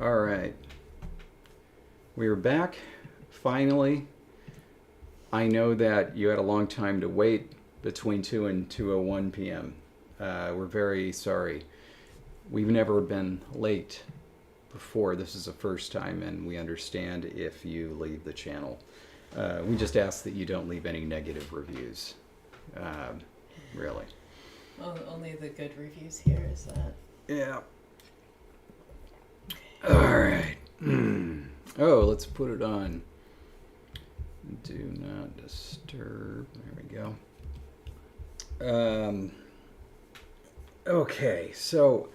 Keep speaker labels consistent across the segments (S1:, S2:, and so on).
S1: All right. We are back, finally. I know that you had a long time to wait between 2 and 2:01 p.m. We're very sorry. We've never been late before. This is the first time, and we understand if you leave the channel. We just ask that you don't leave any negative reviews. Really.
S2: Oh, only the good reviews here, is that?
S1: Yeah. All right. Oh, let's put it on. Do not disturb. There we go. Okay, so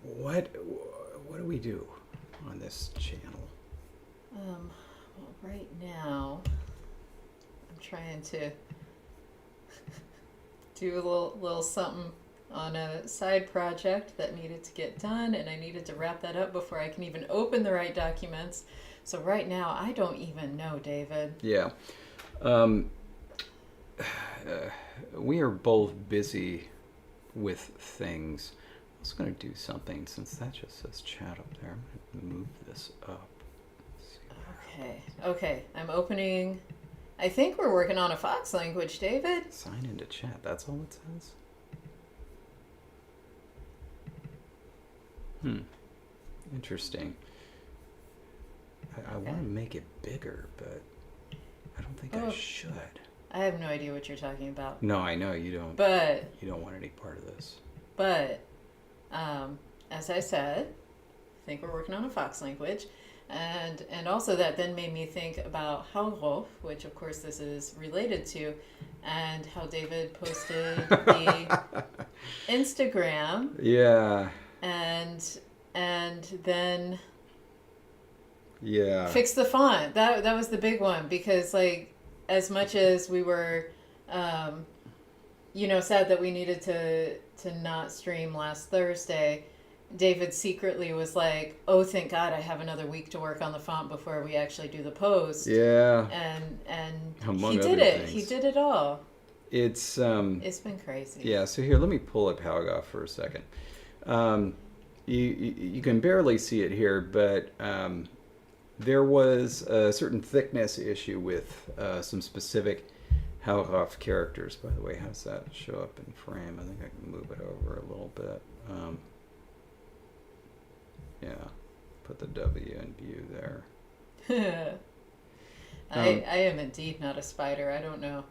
S1: what do we do on this channel?
S2: Well, right now, I'm trying to do a little something on a side project that needed to get done, and I needed to wrap that up before I can even open the right documents. So right now, I don't even know, David.
S1: Yeah. We are both busy with things. I was going to do something, since that just says chat up there. I'm going to move this up.
S2: Okay, I'm opening. I think we're working on a Fox language, David.
S1: Sign into chat, that's all it says? Interesting. I want to make it bigger, but I don't think I should.
S2: I have no idea what you're talking about.
S1: No, I know you don't.
S2: But
S1: you don't want any part of this.
S2: But as I said, I think we're working on a Fox language, and also that then made me think about Haurof, which of course this is related to, and how David posted the Instagram.
S1: Yeah.
S2: And then
S1: fix
S2: the font. That was the big one, because like as much as we were sad that we needed to not stream last Thursday, David secretly was like, oh, thank God I have another week to work on the font before we actually do the post.
S1: Yeah.
S2: And
S1: among
S2: he did
S1: other
S2: it.
S1: things.
S2: He did it all.
S1: It's
S2: been crazy.
S1: Yeah, so here, let me pull up Haugoff for a second. You can barely see it here, but there was a certain thickness issue with some specific Haugoff characters. By the way, how does that show up in frame? I think I can move it over a little bit. Yeah, put the W in view there.
S2: I am indeed not a spider. I don't know.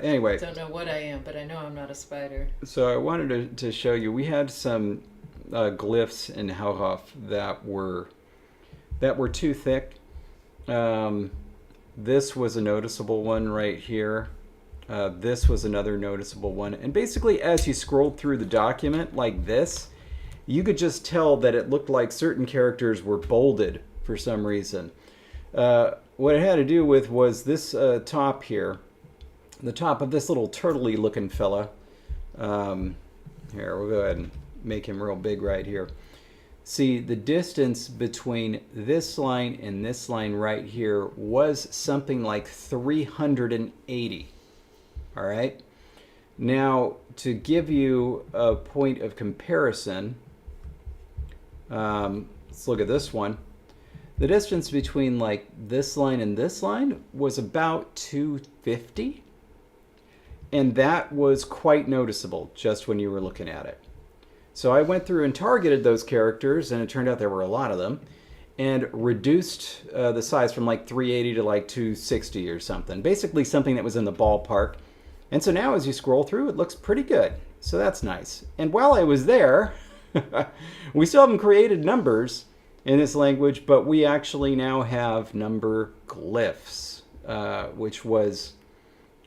S1: Anyway.
S2: Don't know what I am, but I know I'm not a spider.
S1: So I wanted to show you, we had some glyphs in Hauhoff that were too thick. This was a noticeable one right here. This was another noticeable one. And basically, as you scrolled through the document like this, you could just tell that it looked like certain characters were bolded for some reason. What it had to do with was this top here. The top of this little turtley looking fella. Here, we'll go ahead and make him real big right here. See, the distance between this line and this line right here was something like 380. All right. Now, to give you a point of comparison, let's look at this one. The distance between like this line and this line was about 250. And that was quite noticeable just when you were looking at it. So I went through and targeted those characters, and it turned out there were a lot of them, and reduced the size from like 380 to like 260 or something. Basically something that was in the ballpark. And so now as you scroll through, it looks pretty good. So that's nice. And while I was there, we still haven't created numbers in this language, but we actually now have number glyphs, which was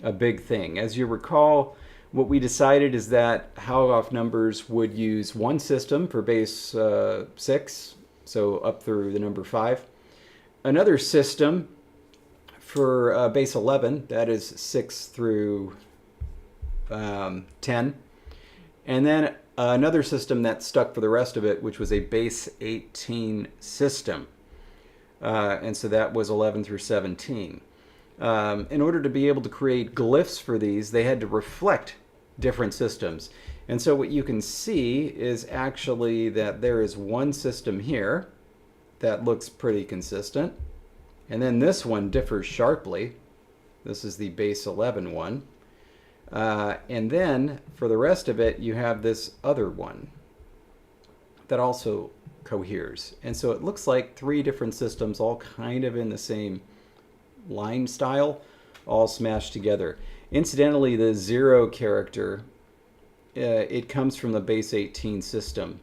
S1: a big thing. As you recall, what we decided is that Haugoff numbers would use one system for base 6, so up through the number 5. Another system for base 11, that is 6 through 10. And then another system that stuck for the rest of it, which was a base 18 system. And so that was 11 through 17. In order to be able to create glyphs for these, they had to reflect different systems. And so what you can see is actually that there is one system here that looks pretty consistent. And then this one differs sharply. This is the base 11 one. And then for the rest of it, you have this other one that also coheres. And so it looks like three different systems all kind of in the same line style, all smashed together. Incidentally, the 0 character, it comes from the base 18 system,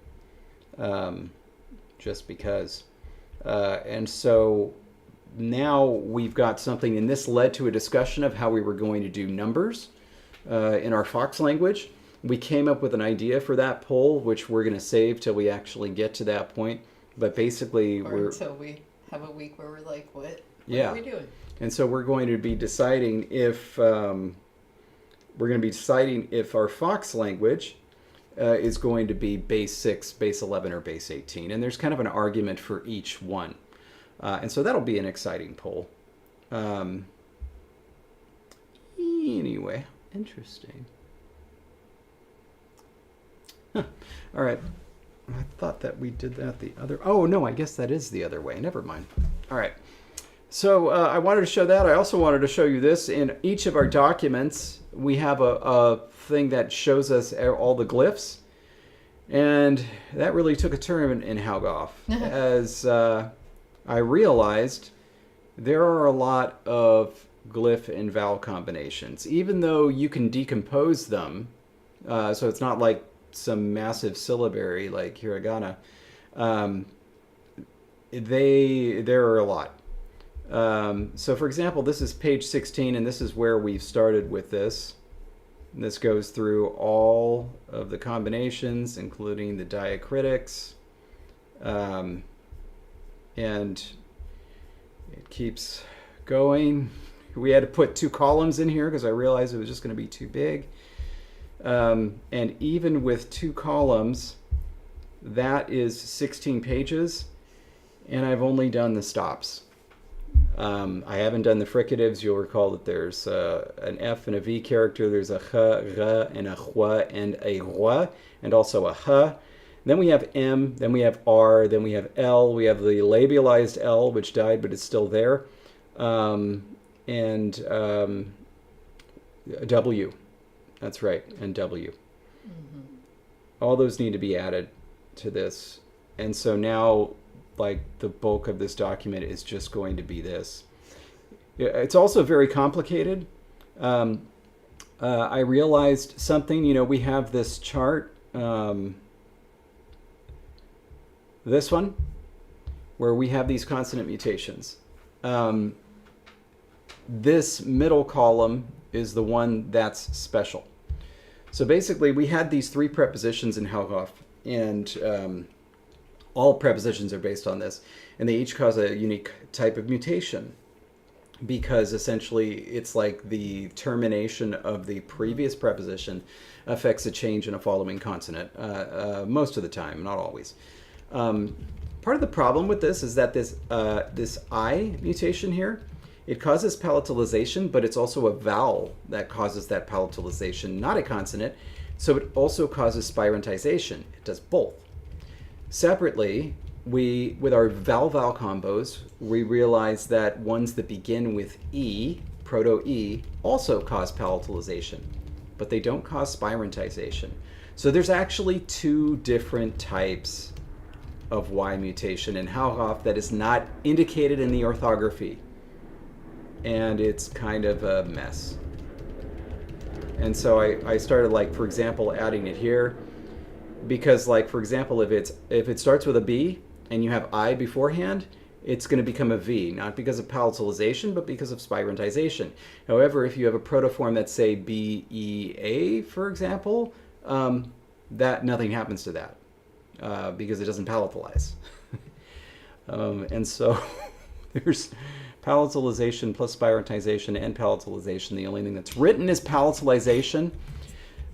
S1: just because. And so now we've got something, and this led to a discussion of how we were going to do numbers in our Fox language. We came up with an idea for that poll, which we're going to save till we actually get to that point. But basically,
S2: or until we have a week where we're like, what
S1: yeah.
S2: are we doing?
S1: And so we're going to be deciding if our Fox language is going to be base 6, base 11, or base 18. And there's kind of an argument for each one. And so that'll be an exciting poll. Anyway, interesting. Huh. All right. I thought that we did that the other... Oh, no, I guess that is the other way. Never mind. All right. So I wanted to show that. I also wanted to show you this. In each of our documents, we have a thing that shows us all the glyphs. And that really took a turn in Halgoff as I realized there are a lot of glyph and vowel combinations. Even though you can decompose them, so it's not like some massive syllabary like hiragana, there are a lot. So for example, this is page 16, and this is where we've started with this. And this goes through all of the combinations, including the diacritics. And it keeps going. We had to put 2 columns in here because I realized it was just going to be too big. And even with 2 columns, that is 16 pages, and I've only done the stops. I haven't done the fricatives. You'll recall that there's an F and a V character. There's a H, R, and a Hua, and a Roi, and also a H. Then we have M, then we have R, then we have L. We have the labialized L, which died, but it's still there. And W. That's right, and W. Mm-hmm. All those need to be added to this. And so now, like, the bulk of this document is just going to be this. It's also very complicated. I realized something. We have this chart, this one, where we have these consonant mutations. This middle column is the one that's special. So basically, we had these 3 prepositions in Halgoff, and all prepositions are based on this, and they each cause a unique type of mutation, because essentially it's like the termination of the previous preposition affects a change in a following consonant, most of the time, not always. Part of the problem with this is that this I mutation here, it causes palatalization, but it's also a vowel that causes that palatalization, not a consonant. So it also causes spirantization. It does both. Separately, with our vowel-vowel combos, we realize that ones that begin with E, proto-E, also cause palatalization, but they don't cause spirantization. So there's actually 2 different types of Y mutation in Halgoff that is not indicated in the orthography. And it's kind of a mess. And so I started, like, for example, adding it here, because, like, for example, if it starts with a B and you have I beforehand, it's going to become a V, not because of palatalization, but because of spirantization. However, if you have a protoform that's, say, B-E-A, for example, that nothing happens to that because it doesn't palatalize. And so there's palatalization plus spirantization and palatalization. The only thing that's written is palatalization.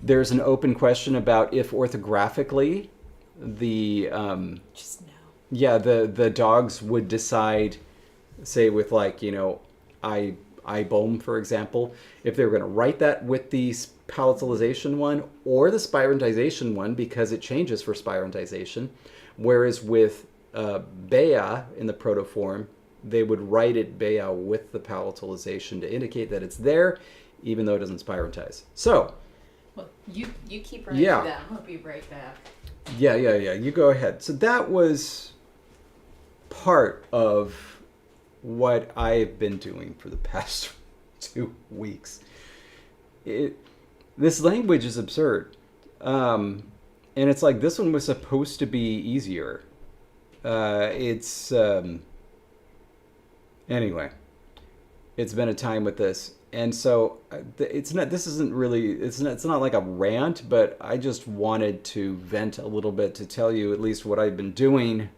S1: There's an open question about if orthographically the
S2: just no.
S1: Yeah, the dogs would decide, say with, like, I bomb, for example, if they were going to write that with the palatalization one or the spirantization one because it changes for spirantization. Whereas with bea in the protoform, they would write it bea with the palatalization to indicate that it's there, even though it doesn't spirantize. So,
S2: well, you keep writing that. I'll be right back.
S1: Yeah. You go ahead. So that was part of what I've been doing for the past 2 weeks. This language is absurd. And it's like this one was supposed to be easier. Anyway, it's been a time with this. And so it's not like a rant, but I just wanted to vent a little bit to tell you at least what I've been doing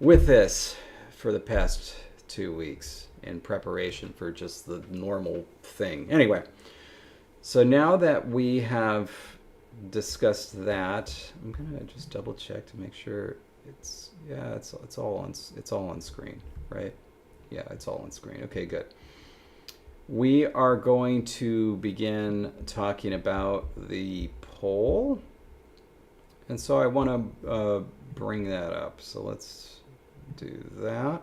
S1: with this for the past 2 weeks in preparation for just the normal thing. Anyway, so now that we have discussed that, I'm gonna just double check to make sure it's all on screen, right? Yeah, it's all on screen. Okay, good. We are going to begin talking about the poll, and so I want to bring that up. So let's do that.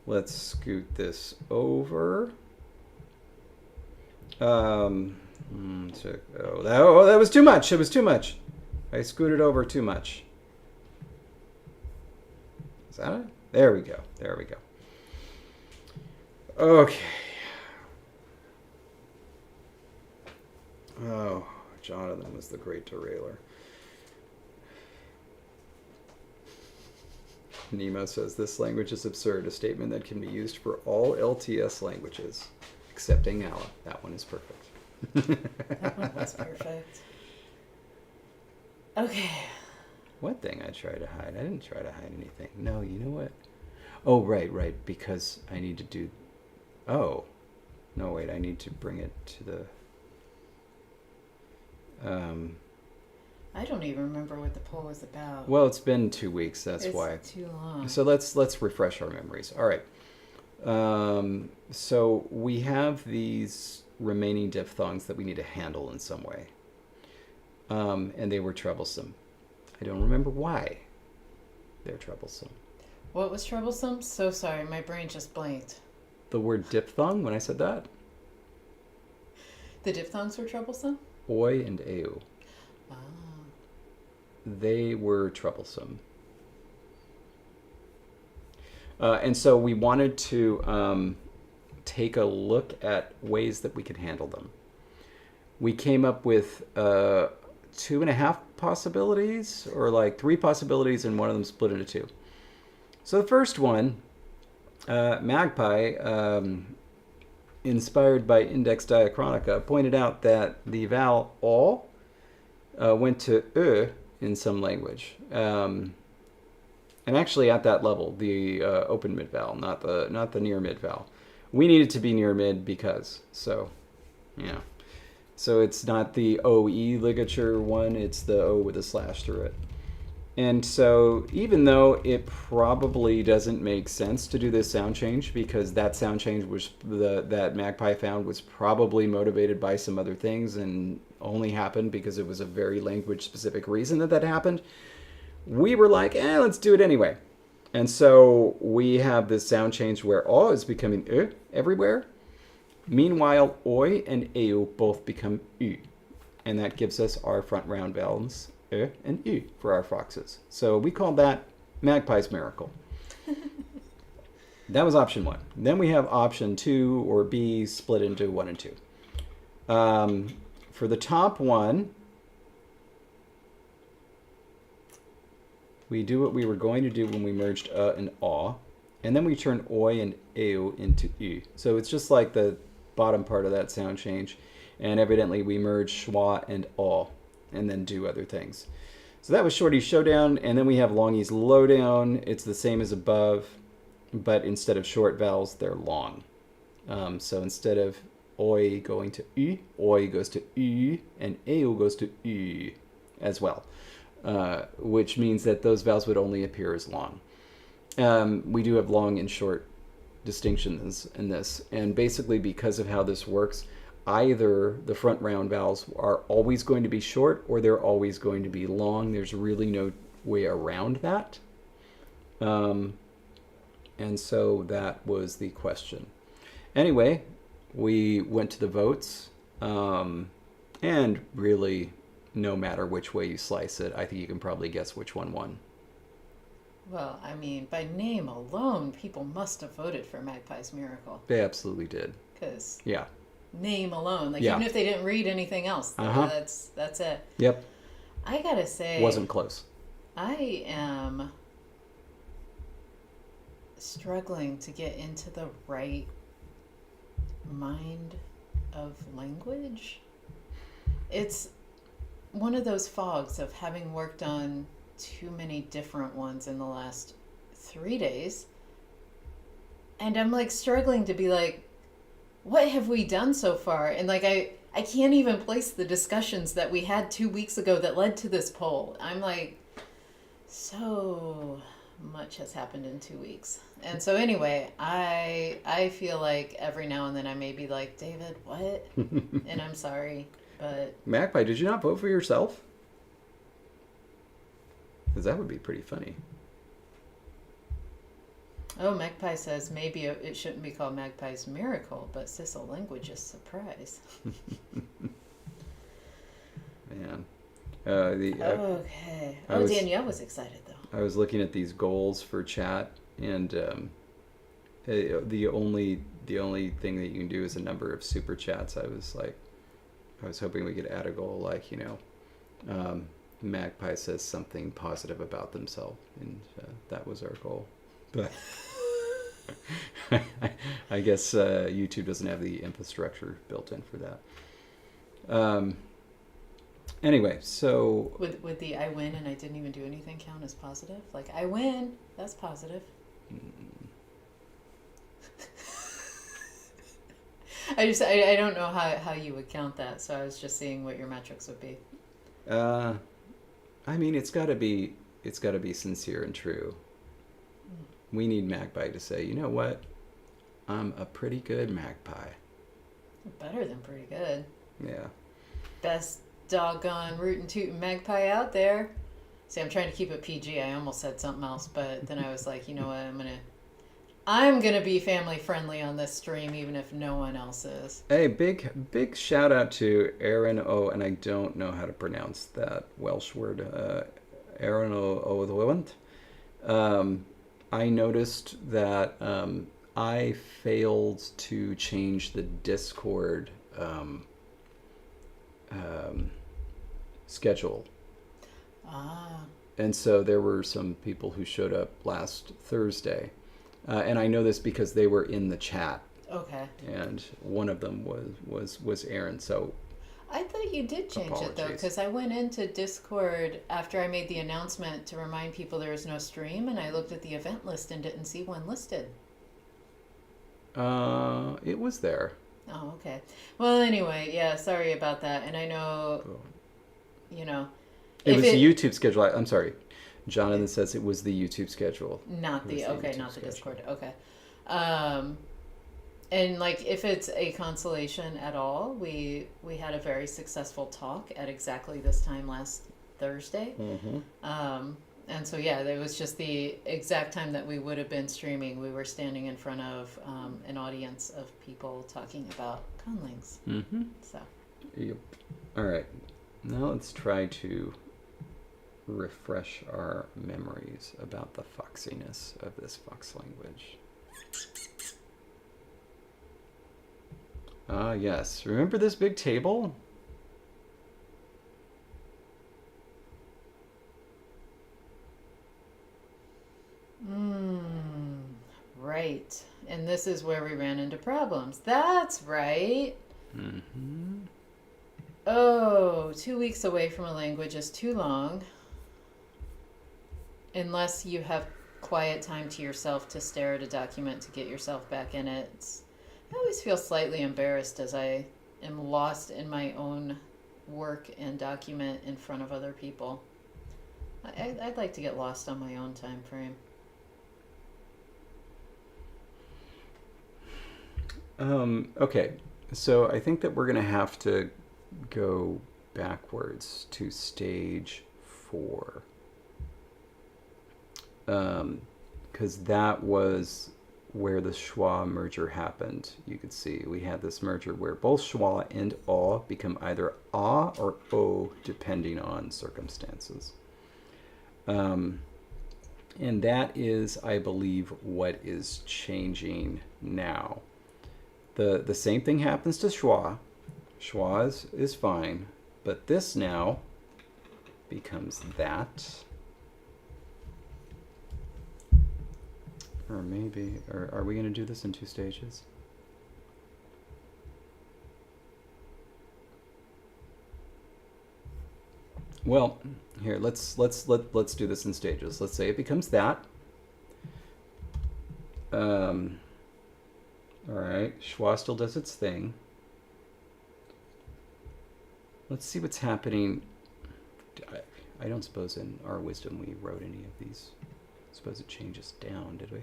S1: Let's scoot this over. That was too much. It was too much. I scooted over too much. Is that it? There we go. Okay. Oh, Jonathan was the great derailer. Nemo says, this language is absurd, a statement that can be used for all LTS languages, except Angala. That one is perfect.
S2: That one was perfect. Okay.
S1: What thing I tried to hide? I didn't try to hide anything. No, you know what? Oh, right, because I need to do... Oh. No, wait, I need to bring it to the...
S2: I don't even remember what the poll was about.
S1: Well, it's been 2 weeks, that's why.
S2: It's too long.
S1: So let's refresh our memories. All right. So we have these remaining diphthongs that we need to handle in some way. And they were troublesome. I don't remember why they're troublesome.
S2: What was troublesome? So sorry, my brain just blanked.
S1: The word diphthong, when I said that?
S2: The diphthongs were troublesome?
S1: Oi and eu.
S2: Ah.
S1: They were troublesome. And so we wanted to take a look at ways that we could handle them. We came up with 2.5 possibilities, or like 3 possibilities, and one of them split into 2. So the first one, Magpie, inspired by Index Diachronica, pointed out that the vowel o went to ö in some language. And actually at that level, the open mid vowel, not the near mid vowel. We need it to be near mid because, so, yeah. So it's not the OE ligature one, it's the O with a slash through it. And so even though it probably doesn't make sense to do this sound change, because that sound change was that Magpie found was probably motivated by some other things and only happened because it was a very language specific reason that happened, we were like, let's do it anyway. And so we have this sound change where O is becoming Ö everywhere. Meanwhile, Oi and Eu both become Ü. And that gives us our front round vowels, Ö and Ü, for our foxes. So we called that Magpie's Miracle. That was option 1. Then we have option 2, or B, split into 1 and 2. For the top one, we do what we were going to do when we merged and A, and then we turn Oi and Eu into Ü. So it's just like the bottom part of that sound change, and evidently we merge schwa and A, and then do other things. So that was Shorty's Showdown, and then we have Longy's Lowdown. It's the same as above, but instead of short vowels, they're long. So instead of Oi going to Ü, Oi goes to Ü, and Eu goes to Ü as well. Which means that those vowels would only appear as long. We do have long and short distinctions in this, and basically because of how this works, either the front round vowels are always going to be short or they're always going to be long. There's really no way around that. And so that was the question. Anyway, we went to the votes, and really, no matter which way you slice it, I think you can probably guess which one won.
S2: Well, I mean, by name alone, people must have voted for Magpie's Miracle.
S1: They absolutely did.
S2: Because
S1: Yeah.
S2: name alone, like
S1: Yeah.
S2: even if they didn't read anything else, that's it.
S1: Yep.
S2: I gotta say,
S1: Wasn't close.
S2: I am struggling to get into the right mind of language. It's one of those fogs of having worked on too many different ones in the last 3 days. And I'm like struggling to be like, what have we done so far? And like, I can't even place the discussions that we had 2 weeks ago that led to this poll. I'm like, so much has happened in 2 weeks. And so anyway, I feel like every now and then I may be like, David, what? And I'm sorry, but
S1: Magpie, did you not vote for yourself? Because that would be pretty funny.
S2: oh, Magpie says maybe it shouldn't be called Magpie's Miracle, but Sissel Language's Surprise.
S1: Man.
S2: Okay. Danielle was excited though.
S1: I was looking at these goals for chat, and the only thing that you can do is a number of super chats. I was hoping we could add a goal like, Magpie says something positive about themselves, and that was our goal. But I guess YouTube doesn't have the infrastructure built in for that. Anyway, so
S2: Would the I win and I didn't even do anything count as positive? Like, I win, that's positive. I don't know how you would count that, so I was just seeing what your metrics would be.
S1: I mean, it's got to be sincere and true. We need Magpie to say, you know what? I'm a pretty good magpie.
S2: Better than pretty good.
S1: Yeah.
S2: Best doggone rootin' tootin' magpie out there. See, I'm trying to keep it PG. I almost said something else, but then I was like, you know what? I'm gonna be family friendly on this stream, even if no one else is.
S1: Hey, big shout out to Aaron O, and I don't know how to pronounce that Welsh word. Aaron O. I noticed that I failed to change the Discord schedule. And so there were some people who showed up last Thursday. And I know this because they were in the chat.
S2: Okay.
S1: And one of them was Aaron. So
S2: I thought you did change it though, because I went into Discord after I made the announcement to remind people there was no stream, and I looked at the event list and didn't see one listed.
S1: It was there.
S2: Oh, okay. Well, anyway, yeah, sorry about that. And I know,
S1: It was the YouTube schedule. I'm sorry. Jonathan says it was the YouTube schedule.
S2: Not the Discord. Okay. And like, if it's a consolation at all, we had a very successful talk at exactly this time last Thursday.
S1: Mm-hmm.
S2: And so, yeah, it was just the exact time that we would have been streaming. We were standing in front of an audience of people talking about conlings.
S1: Mm-hmm.
S2: So.
S1: Yep. All right. Now let's try to refresh our memories about the foxiness of this fox language. Ah, yes. Remember this big table?
S2: Right. And this is where we ran into problems. That's right.
S1: Mm-hmm.
S2: Oh, 2 weeks away from a language is too long. Unless you have quiet time to yourself to stare at a document to get yourself back in it. I always feel slightly embarrassed as I am lost in my own work and document in front of other people. I'd like to get lost on my own time frame.
S1: Okay. So I think that we're going to have to go backwards to stage 4. Because that was where the schwa merger happened. You could see we had this merger where both schwa and aw become either ah or o depending on circumstances. And that is, I believe, what is changing now. The same thing happens to schwa. Schwa is fine, but this now becomes that. Or maybe, or are we going to do this in 2 stages? Well, here let's do this in stages. Let's say it becomes that. All right, schwa still does its thing. Let's see what's happening. I don't suppose in our wisdom we wrote any of these. I suppose it changes down, did we?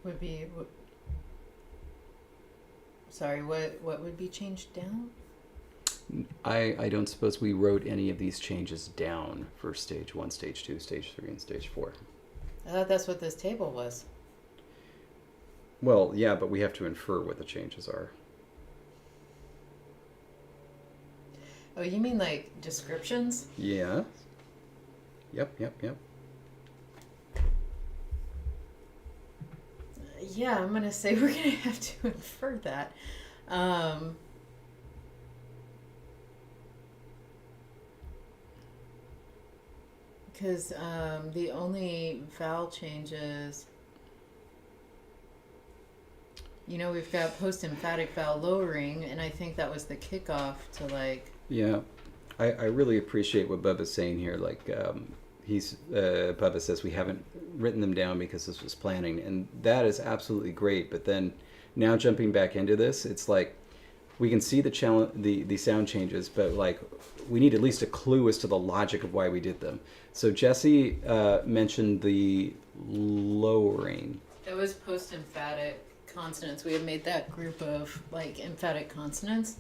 S2: Would be. Sorry, what would be changed down?
S1: I don't suppose we wrote any of these changes down for stage 1, stage 2, stage 3, and stage 4.
S2: I thought that's what this table was.
S1: Well, yeah, but we have to infer what the changes are.
S2: Oh, you mean like descriptions?
S1: Yeah. Yep.
S2: Yeah, I'm gonna say we're gonna have to infer that. Because the only vowel changes, we've got post-emphatic vowel lowering, and I think that was the kickoff to like.
S1: Yeah, I really appreciate what Bubba's saying here. Like, Bubba says we haven't written them down because this was planning, and that is absolutely great. But then now jumping back into this, it's like we can see the sound changes, but like we need at least a clue as to the logic of why we did them. So Jesse mentioned the lowering.
S2: It was post-emphatic consonants. We had made that group of like emphatic consonants.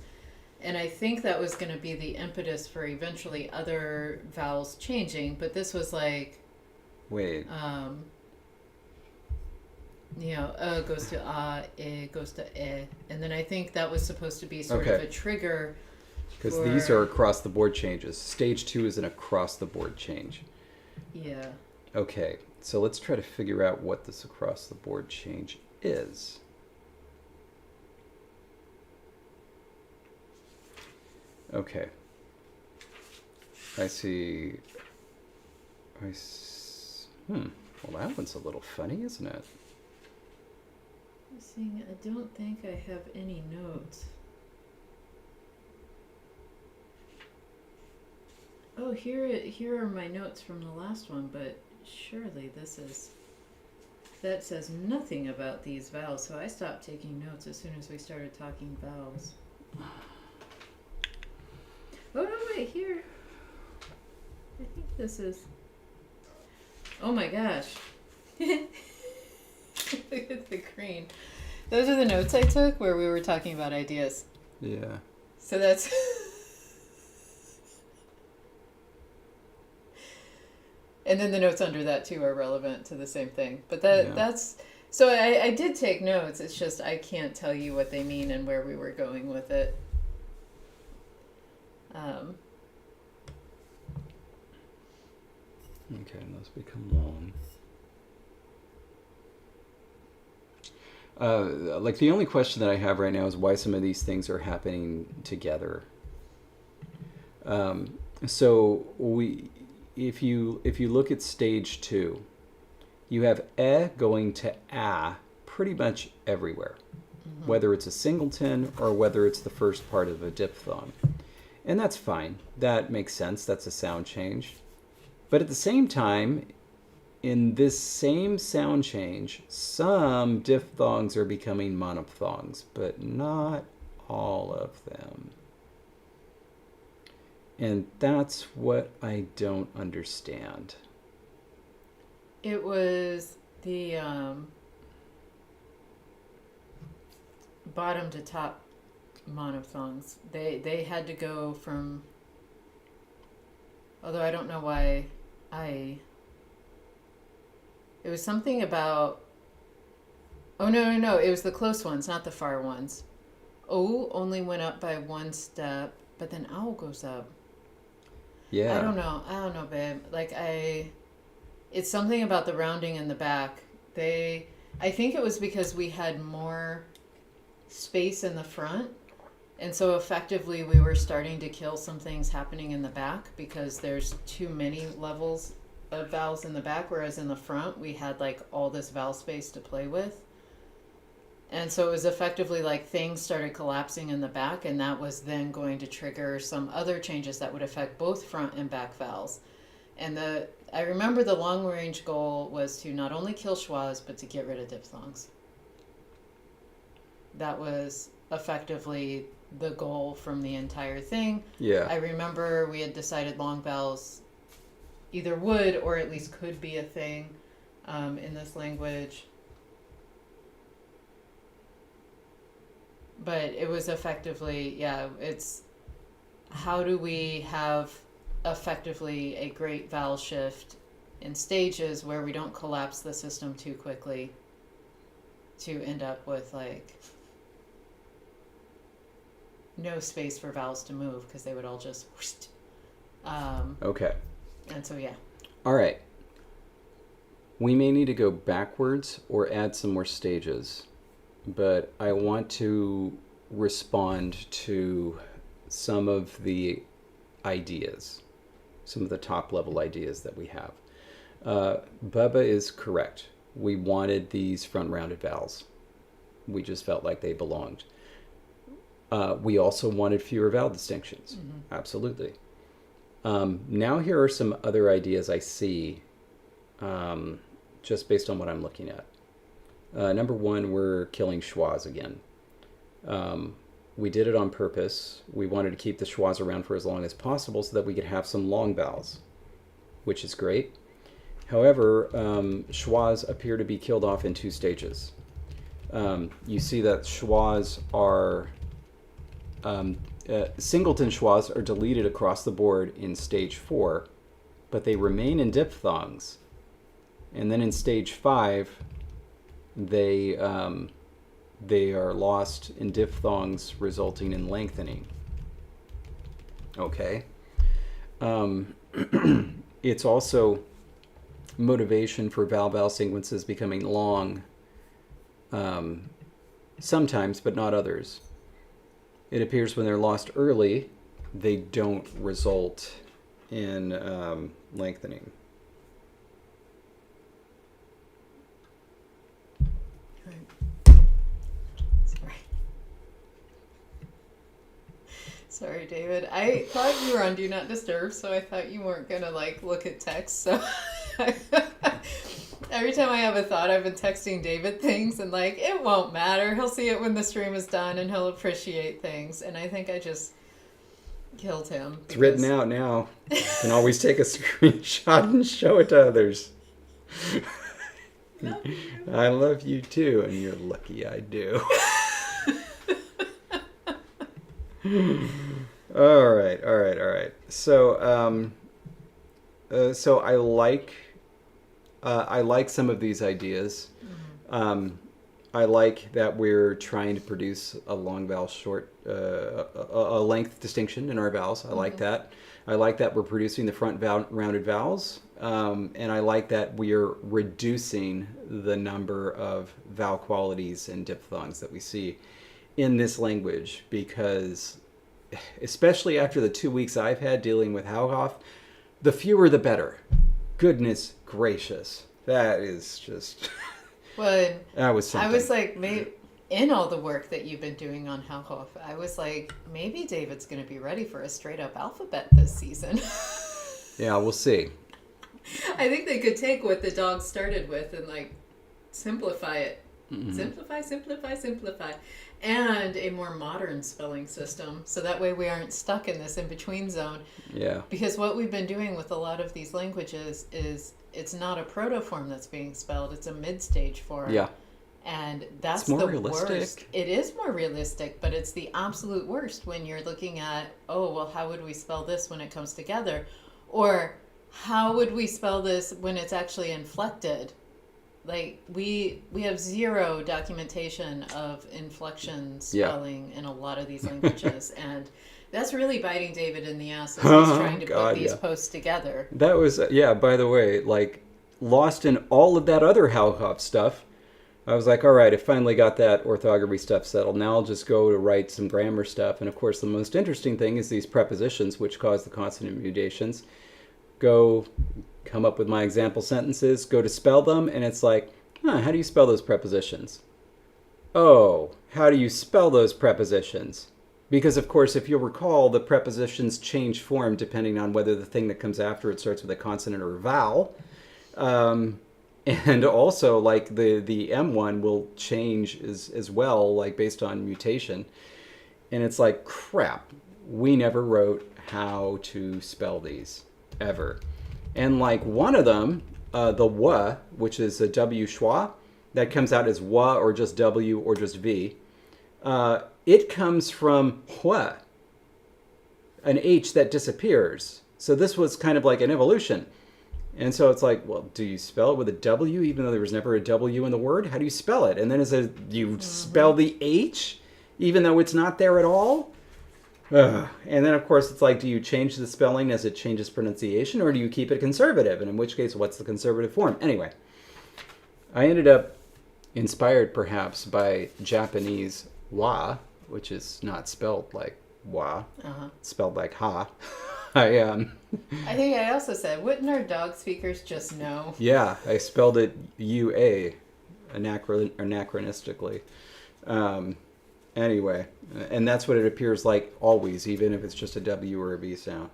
S2: And I think that was going to be the impetus for eventually other vowels changing. But this was like...
S1: Wait.
S2: Goes to goes to e. And then I think that was supposed to be sort of a trigger.
S1: Because these are across the board changes. Stage 2 is an across the board change.
S2: Yeah.
S1: Okay, so let's try to figure out what this across the board change is. Okay. I see. Well, that one's a little funny, isn't it?
S2: I don't think I have any notes. Oh, here are my notes from the last one, but surely that says nothing about these vowels, so I stopped taking notes as soon as we started talking vowels. Oh no, wait, here. I think this is... Oh my gosh. Look at the green. Those are the notes I took where we were talking about ideas.
S1: Yeah.
S2: So that's... And then the notes under that too are relevant to the same thing. But that's... So I did take notes, it's just I can't tell you what they mean and where we were going with it.
S1: Okay, and those become long. Like the only question that I have right now is why some of these things are happening together. So if you look at stage 2, you have e going to a pretty much everywhere, whether it's a singleton or whether it's the first part of a diphthong. And that's fine. That makes sense. That's a sound change. But at the same time, in this same sound change, some diphthongs are becoming monophthongs, but not all of them. And that's what I don't understand.
S2: It was the bottom to top monophthongs. They had to go from. Although I don't know why I. It was something about. Oh, no. It was the close ones, not the far ones. O only went up by one step, but then owl goes up.
S1: Yeah.
S2: I don't know, babe. It's something about the rounding in the back. I think it was because we had more space in the front. And so effectively we were starting to kill some things happening in the back because there's too many levels of vowels in the back, whereas in the front we had like all this vowel space to play with. And so it was effectively like things started collapsing in the back, and that was then going to trigger some other changes that would affect both front and back vowels. And I remember the long range goal was to not only kill schwas, but to get rid of diphthongs. That was effectively the goal from the entire thing.
S1: Yeah.
S2: I remember we had decided long vowels either would or at least could be a thing in this language. But it was effectively, it's how do we have effectively a great vowel shift in stages where we don't collapse the system too quickly to end up with like no space for vowels to move because they would all just whoosh.
S1: Okay.
S2: And so, yeah.
S1: All right. We may need to go backwards or add some more stages, but I want to respond to some of the ideas, some of the top level ideas that we have. Bubba is correct. We wanted these front rounded vowels. We just felt like they belonged. We also wanted fewer vowel distinctions. Mm-hmm. Absolutely. Now here are some other ideas I see just based on what I'm looking at. Number one, we're killing schwas again. We did it on purpose. We wanted to keep the schwas around for as long as possible so that we could have some long vowels, which is great. However, schwas appear to be killed off in two stages. You see that schwas are, singleton schwas are deleted across the board in stage 4, but they remain in diphthongs. And then in stage 5, they are lost in diphthongs, resulting in lengthening. Okay. It's also motivation for vowel-vowel sequences becoming long, sometimes, but not others. It appears when they're lost early, they don't result in lengthening.
S2: Sorry, David. I thought you were on Do Not Disturb, so I thought you weren't gonna like look at text. So every time I have a thought, I've been texting David things, and like it won't matter. He'll see it when the stream is done, and he'll appreciate things. And I think I just killed him.
S1: It's written out now. You can always take a screenshot and show it to others. I love you too, and you're lucky I do. All right. So, so I like some of these ideas. Mm-hmm. I like that we're trying to produce a long vowel short, a length distinction in our vowels. I like that. I like that we're producing the front rounded vowels, and I like that we are reducing the number of vowel qualities and diphthongs that we see in this language, because especially after the 2 weeks I've had dealing with Hauhoff, the fewer the better. Goodness gracious. That is just...
S2: Well,
S1: that was something.
S2: I was like, maybe in all the work that you've been doing on Hauhoff, I was like, maybe David's going to be ready for a straight up alphabet this season.
S1: Yeah, we'll see.
S2: I think they could take what the dog started with and like simplify it. Mm-hmm. Simplify. and a more modern spelling system. So that way we aren't stuck in this in-between zone.
S1: Yeah.
S2: Because what we've been doing with a lot of these languages is it's not a protoform that's being spelled, it's a mid-stage form.
S1: Yeah.
S2: And that's
S1: It's more
S2: the
S1: realistic.
S2: worst. It is more realistic, but it's the absolute worst when you're looking at, oh, well, how would we spell this when it comes together? Or how would we spell this when it's actually inflected? Like, we have zero documentation of inflection spelling in a lot of these languages. And that's really biting David in the ass as he's trying to put these posts together.
S1: That was, by the way, like, lost in all of that other Hauhoff stuff. I was like, all right, I finally got that orthography stuff settled. Now I'll just go to write some grammar stuff. And of course, the most interesting thing is these prepositions, which cause the consonant mutations. Come up with my example sentences, go to spell them, and it's like, how do you spell those prepositions? Oh, how do you spell those prepositions? Because, of course, if you'll recall, the prepositions change form depending on whether the thing that comes after it starts with a consonant or a vowel. And also, like, the M1 will change as well, like, based on mutation. And it's like, crap, we never wrote how to spell these, ever. And, like, one of them, the W, which is a W schwa, that comes out as W or just W or just V, it comes from Hua, an H that disappears. So this was kind of like an evolution. And so it's like, well, do you spell it with a W even though there was never a W in the word? How do you spell it? And then do you spell the H even though it's not there at all? Ugh. And then, of course, it's like, do you change the spelling as it changes pronunciation, or do you keep it conservative? And in which case, what's the conservative form? Anyway, I ended up inspired perhaps by Japanese wa, which is not spelled like wa, spelled like ha. I
S2: think I also said, wouldn't our dog speakers just know?
S1: Yeah, I spelled it UA, anachronistically. Anyway, and that's what it appears like always, even if it's just a W or a V sound.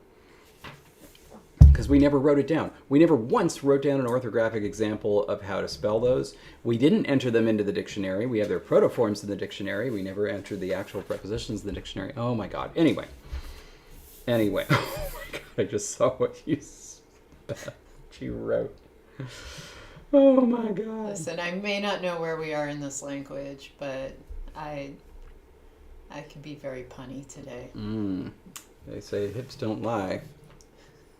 S1: Because we never wrote it down. We never once wrote down an orthographic example of how to spell those. We didn't enter them into the dictionary. We have their protoforms in the dictionary. We never entered the actual prepositions in the dictionary. Oh my God. Anyway. Oh my God, I just saw what you wrote. Oh my God.
S2: Listen, I may not know where we are in this language, but I can be very punny today.
S1: They say hips don't lie.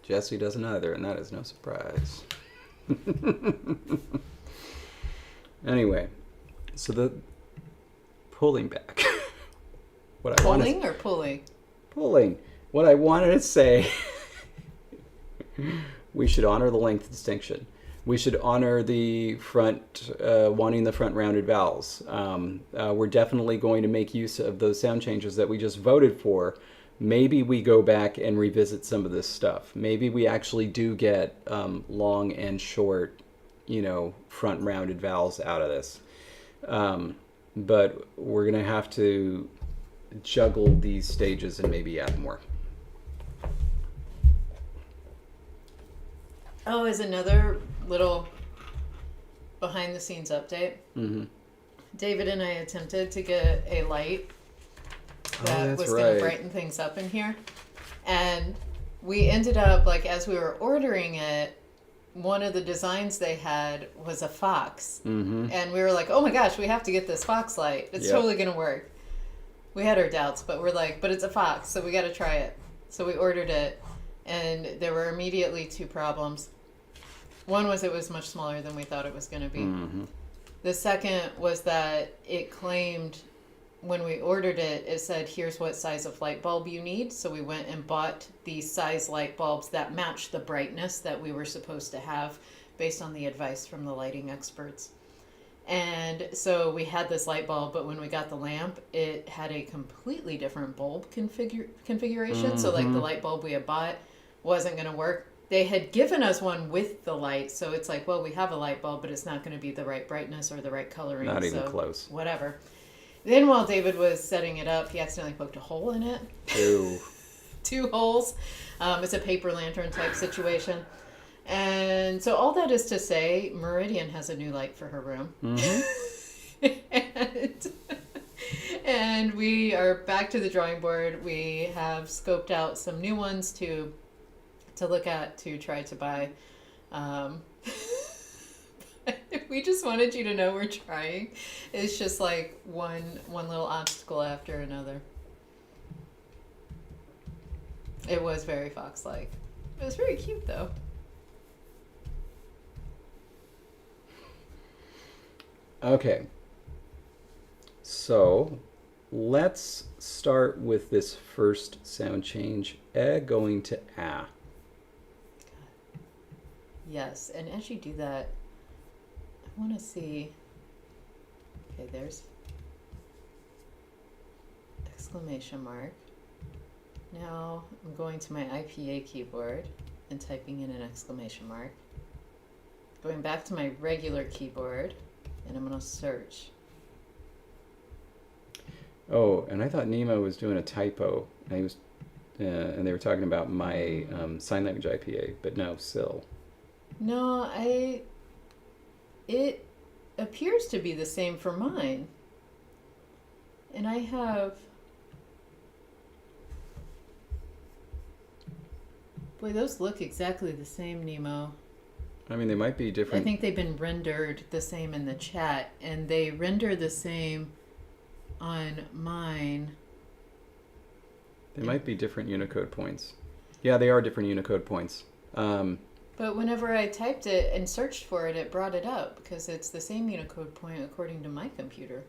S1: Jesse doesn't either, and that is no surprise. Anyway, so the pulling back.
S2: Pulling or pulling?
S1: Pulling. What I wanted to say, we should honor the length distinction. We should honor the front, wanting the front rounded vowels. We're definitely going to make use of those sound changes that we just voted for. Maybe we go back and revisit some of this stuff. Maybe we actually do get long and short, front rounded vowels out of this. But we're going to have to juggle these stages and maybe add more.
S2: Oh, as another little behind the scenes update.
S1: Mm-hmm.
S2: David and I attempted to get a light that was going to brighten things up in here. And we ended up, like, as we were ordering it, one of the designs they had was a fox.
S1: Mm-hmm.
S2: And we were like, oh my gosh, we have to get this fox light. It's totally going to work. We had our doubts, but we're like, but it's a fox, so we got to try it. So we ordered it, and there were immediately two problems. One was it was much smaller than we thought it was going to be.
S1: Mm-hmm.
S2: The second was that it claimed when we ordered it, it said, here's what size of light bulb you need. So we went and bought these size light bulbs that matched the brightness that we were supposed to have based on the advice from the lighting experts. And so we had this light bulb, but when we got the lamp, it had a completely different bulb configuration.
S1: Mm-hmm.
S2: So like the light bulb we had bought wasn't going to work. They had given us one with the light, so it's like, well, we have a light bulb, but it's not going to be the right brightness or the right coloring.
S1: Not even close.
S2: Whatever. Then while David was setting it up, he accidentally poked a hole in it.
S1: Ew.
S2: 2 holes. It's a paper lantern type situation. And so all that is to say, Meridian has a new light for her room.
S1: Mm-hmm.
S2: And we are back to the drawing board. We have scoped out some new ones to look at, to try to buy. We just wanted you to know we're trying. It's just like one little obstacle after another. It was very fox-like. It was very cute, though.
S1: Okay. So let's start with this first sound change, going to ah.
S2: Yes, and as you do that, I want to see. Okay, there's exclamation mark. Now I'm going to my IPA keyboard and typing in an exclamation mark. Going back to my regular keyboard, and I'm going to search.
S1: Oh, and I thought Nemo was doing a typo. And he was, and they were talking about my sign language IPA, but no, SIL.
S2: No, it appears to be the same for mine. And I have, boy, those look exactly the same, Nemo.
S1: I mean, they might be different.
S2: I think they've been rendered the same in the chat, and they render the same on mine.
S1: They might be different Unicode points. Yeah, they are different Unicode points.
S2: But whenever I typed it and searched for it, it brought it up because it's the same Unicode point according to my computer.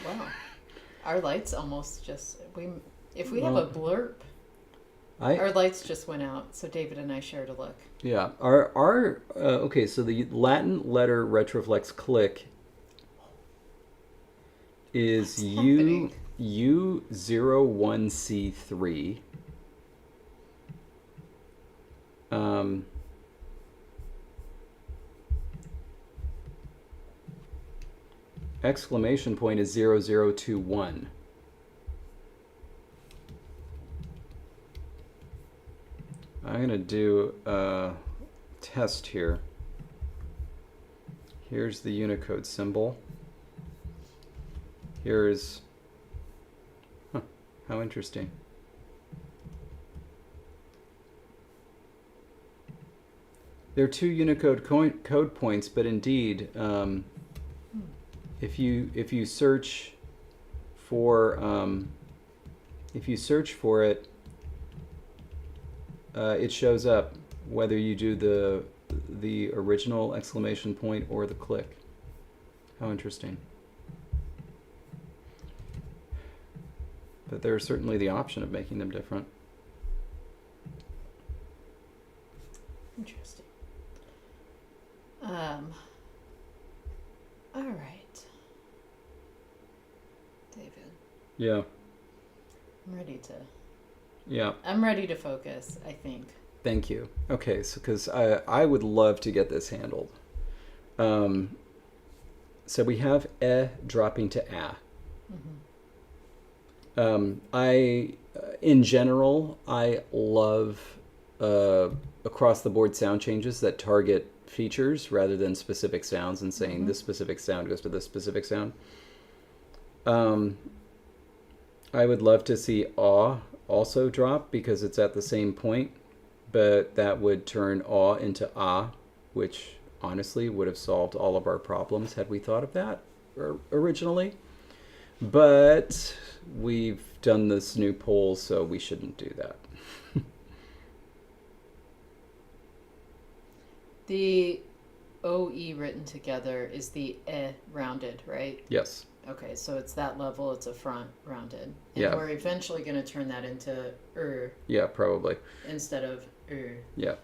S2: Wow. Our lights almost just, if we have a blurb, our lights just went out, so David and I shared a look.
S1: Yeah. Okay, so the Latin letter retroflex click is U01C3. Exclamation point is 0021. I'm going to do a test here. Here's the Unicode symbol. Here's, how interesting. There are two Unicode code points, but indeed, if you search for it, it shows up whether you do the original exclamation point or the click. How interesting. But there's certainly the option of making them different.
S2: Interesting. All right. David.
S1: Yeah.
S2: I'm ready to focus, I think.
S1: Thank you. Okay, so because I would love to get this handled. So we have dropping to a. Mm-hmm. In general, I love across the board sound changes that target features rather than specific sounds and saying this specific sound goes to this specific sound. I would love to see aw also drop because it's at the same point, but that would turn aw into ah, which honestly would have solved all of our problems had we thought of that originally. But we've done this new poll, so we shouldn't do that.
S2: The OE written together is the rounded, right?
S1: Yes.
S2: Okay, so it's that level, it's a front rounded. And
S1: yeah.
S2: We're eventually going to turn that into
S1: Yeah, probably.
S2: Instead of
S1: Yeah.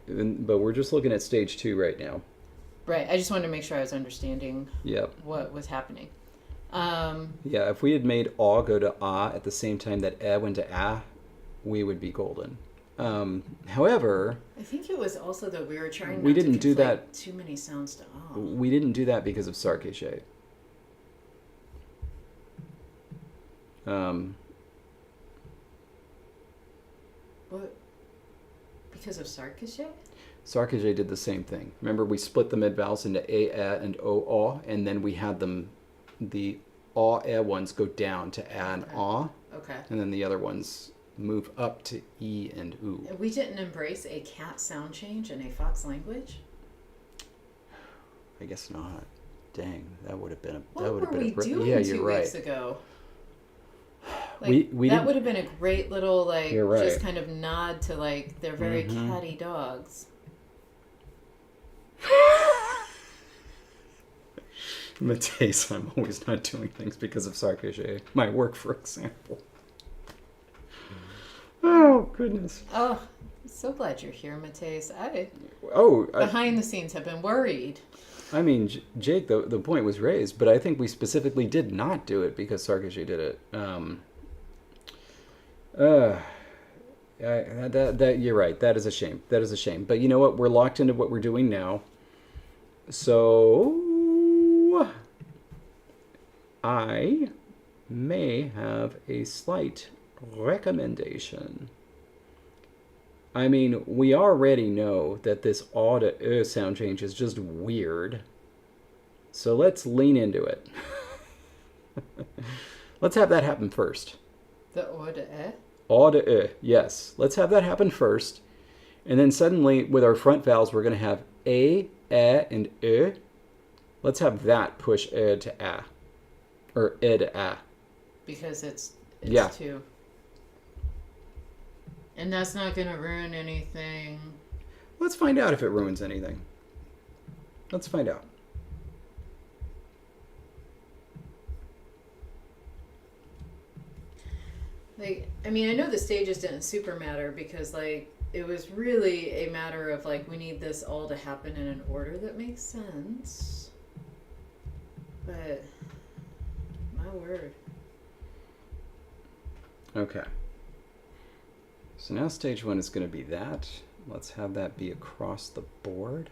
S1: But we're just looking at stage 2 right now.
S2: Right, I just wanted to make sure I was understanding what was happening.
S1: Yeah, if we had made aw go to ah at the same time that went to ah, we would be golden. However,
S2: I think it was also that we were trying
S1: we
S2: not
S1: didn't
S2: to
S1: do that.
S2: Too many sounds to ah.
S1: We didn't do that because of sarcashe.
S2: What? Because of sarcashe?
S1: Sarkozy did the same thing. Remember, we split the mid vowels into a, and o, and then we had them, the a ones go down to a and a,
S2: Okay.
S1: and then the other ones move up to e and u.
S2: We didn't embrace a cat sound change in a Fox language.
S1: I guess not. Dang, that would have been a.
S2: What
S1: that would
S2: were
S1: have been
S2: we
S1: a.
S2: doing
S1: Yeah,
S2: 2
S1: you're right.
S2: weeks ago? Like,
S1: we
S2: that
S1: didn't-
S2: would have been a great little like
S1: You're right.
S2: just kind of nod to like they're very catty dogs.
S1: Matisse, I'm always not doing things because of Sarkozy. My work, for example. Oh, goodness.
S2: Oh, I'm so glad you're here, Mateus.
S1: Oh,
S2: Behind the scenes have been worried.
S1: I mean, Jake, the point was raised, but I think we specifically did not do it because Sarkozy did it. That you're right. That is a shame. That is a shame. But you know what? We're locked into what we're doing now. So I may have a slight recommendation. I mean, we already know that this aw to sound change is just weird. So let's lean into it. Let's have that happen first.
S2: The o to eh?
S1: Aw to yes. Let's have that happen first. And then suddenly, with our front vowels, we're going to have a, and e. Let's have that push to a. Or to a.
S2: Because it's
S1: Yeah.
S2: 2. And that's not going to ruin anything.
S1: Let's find out if it ruins anything. Let's find out.
S2: Like, I mean, I know the stages didn't super matter because, like, it was really a matter of, like, we need this all to happen in an order that makes sense. But, my word.
S1: Okay. So now stage 1 is going to be that. Let's have that be across the board.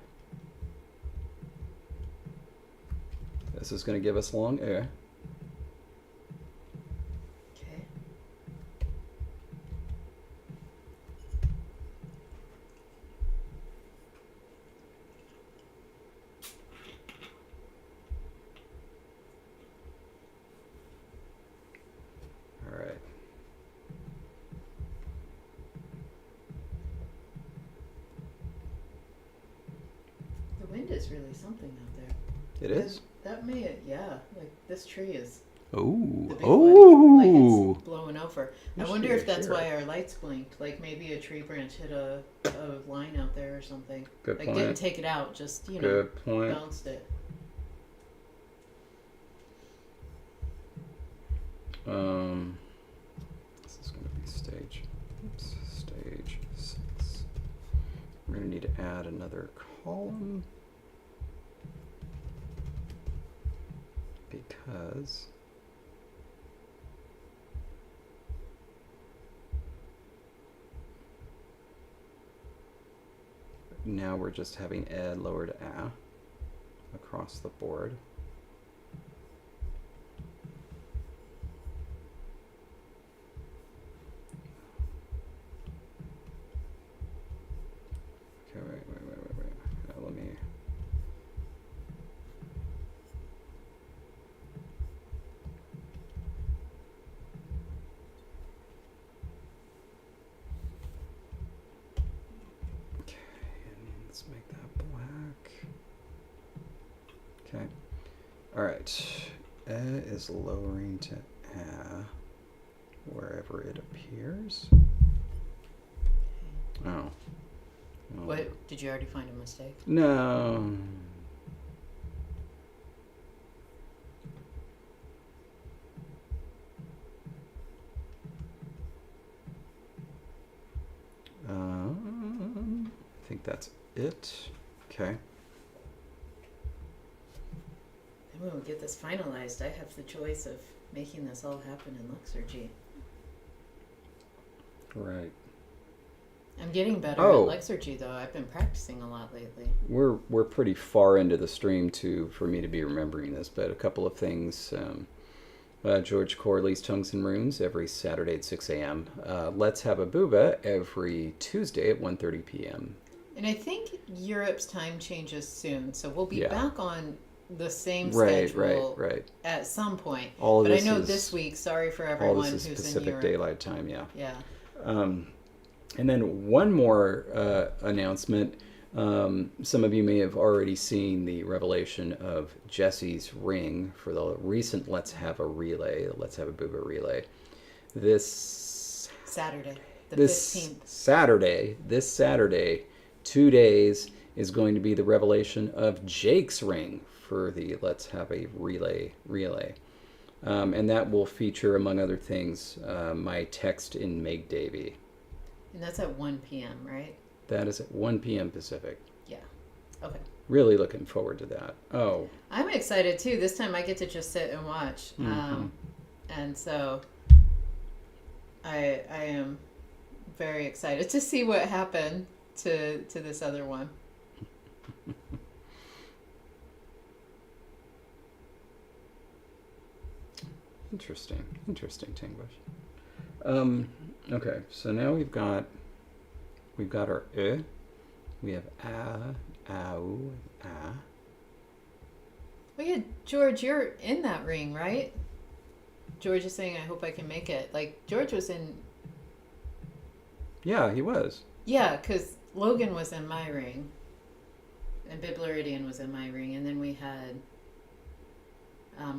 S1: This is going to give us long air.
S2: Okay.
S1: All right.
S2: The wind is really something out there.
S1: It is?
S2: That may, yeah. Like, this tree is
S1: Oh.
S2: the big one. Like, it's blowing over. I
S1: Yes,
S2: wonder
S1: yeah,
S2: if that's
S1: sure.
S2: why our lights blinked. Like, maybe a tree branch hit a line out there or something.
S1: Good
S2: Like,
S1: point.
S2: didn't take it out, just, you know,
S1: Good point.
S2: bounced it.
S1: This is going to be stage 6. We're going to need to add another column because now we're just having ed lowered a across the board. Okay, wait. Now let me. Okay, and let's make that black. Okay. All right. Is lowering to a wherever it appears. Oh.
S2: What? Did you already find a mistake?
S1: No. I think that's it. Okay.
S2: And when we get this finalized, I have the choice of making this all happen in Luxurgy.
S1: Right.
S2: I'm getting better
S1: Oh.
S2: at Luxurgy, though. I've been practicing a lot lately.
S1: We're pretty far into the stream for me to be remembering this, but a couple of things. George Corley's Tongues and Runes every Saturday at 6 a.m. Let's Have a Booba every Tuesday at 1:30 p.m.
S2: And I think Europe's time changes soon, so we'll be
S1: Yeah.
S2: back on the same
S1: Right,
S2: schedule
S1: right.
S2: at some point.
S1: All of
S2: But I
S1: this
S2: know
S1: is
S2: this week, sorry for
S1: all this
S2: everyone
S1: is
S2: who's in
S1: Pacific
S2: Europe.
S1: Daylight Time. Yeah.
S2: Yeah.
S1: And then one more announcement. Some of you may have already seen the revelation of Jesse's ring for the recent Let's Have a Relay, Let's Have a Booba Relay. This
S2: Saturday, the
S1: this
S2: 15th.
S1: Saturday, 2 days is going to be the revelation of Jake's ring for the Let's Have a Relay. And that will feature, among other things, my text in Meg Davy.
S2: And that's at 1 p.m., right?
S1: That is at 1 p.m. Pacific.
S2: Yeah. Okay.
S1: Really looking forward to that. Oh.
S2: I'm excited too. This time I get to just sit and watch.
S1: Mm-hmm.
S2: And so I am very excited to see what happened to this other one.
S1: Interesting, Tingbush. Okay, so now we've got our we have ow, ah.
S2: Well, yeah, George, you're in that ring, right? George is saying, "I hope I can make it." Like George was in.
S1: Yeah, he was.
S2: Yeah, because Logan was in my ring, and Biblaridian was in my ring, and then we had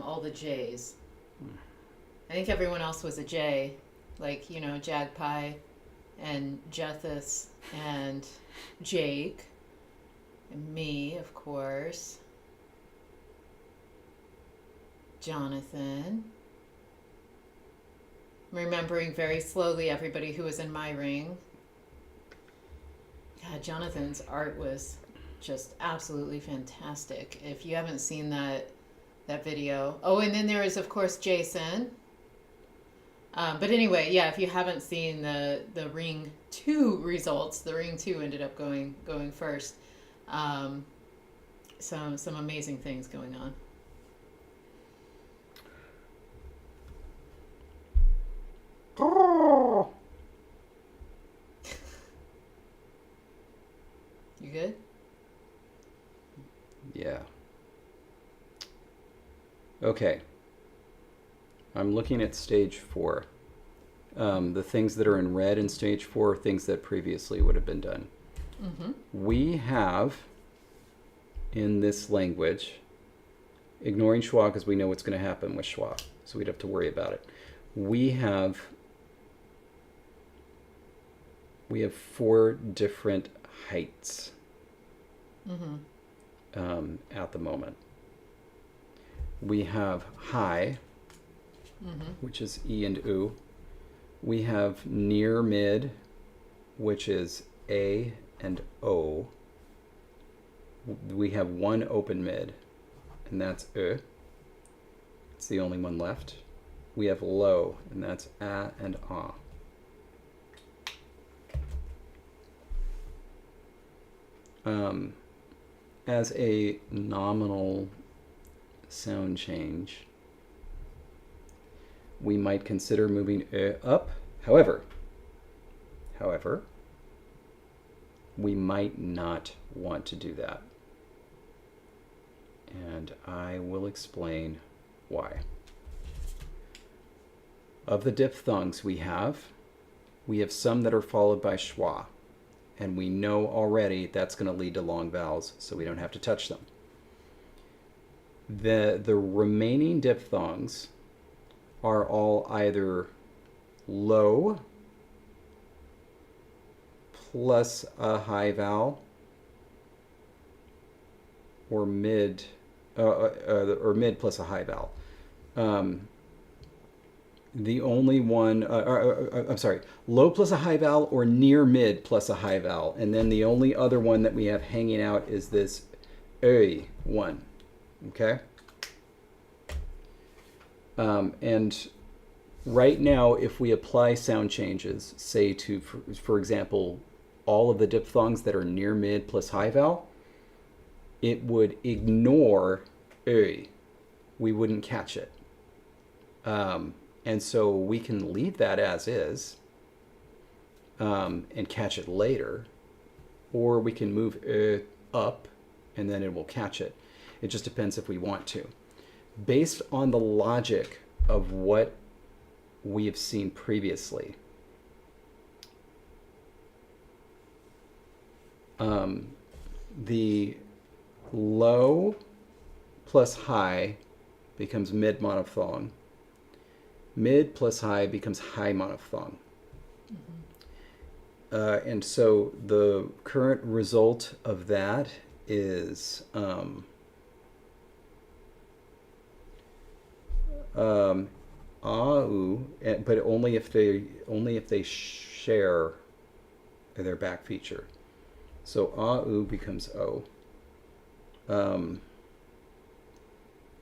S2: all the J's. I think everyone else was a J, like, you know, Jagpie and Jethus and Jake and me, of course. Jonathan. Remembering very slowly everybody who was in my ring. God, Jonathan's art was just absolutely fantastic. If you haven't seen that video. Oh, and then there is, of course, Jason. But anyway, yeah, if you haven't seen the Ring 2 results, the Ring 2 ended up going first. Some amazing things going on. You good?
S1: Yeah. Okay. I'm looking at stage 4. The things that are in red in stage 4 are things that previously would have been done.
S2: Mm-hmm.
S1: We have, in this language, ignoring schwa because we know what's going to happen with schwa, so we don't have to worry about it. We have 4 different heights at the moment. We have high, which is E and U. We have near mid, which is A and O. We have one open mid, and that's Ö. It's the only one left. We have low, and that's A and A. As a nominal sound change, we might consider moving up. However, we might not want to do that. And I will explain why. Of the diphthongs we have some that are followed by schwa. And we know already that's going to lead to long vowels, so we don't have to touch them. The remaining diphthongs are all either low plus a high vowel or mid plus a high vowel. The only one, I'm sorry, low plus a high vowel or near mid plus a high vowel. And then the only other one that we have hanging out is this öi one. Okay? And right now, if we apply sound changes, say to, for example, all of the diphthongs that are near mid plus high vowel, it would ignore öi. We wouldn't catch it. And so we can leave that as is and catch it later. or we can move up and then it will catch it. It just depends if we want to. Based on the logic of what we have seen previously, the low plus high becomes mid monophthong. Mid plus high becomes high monophthong. And so the current result of that is AU, but only if they share their back feature. So AU becomes O.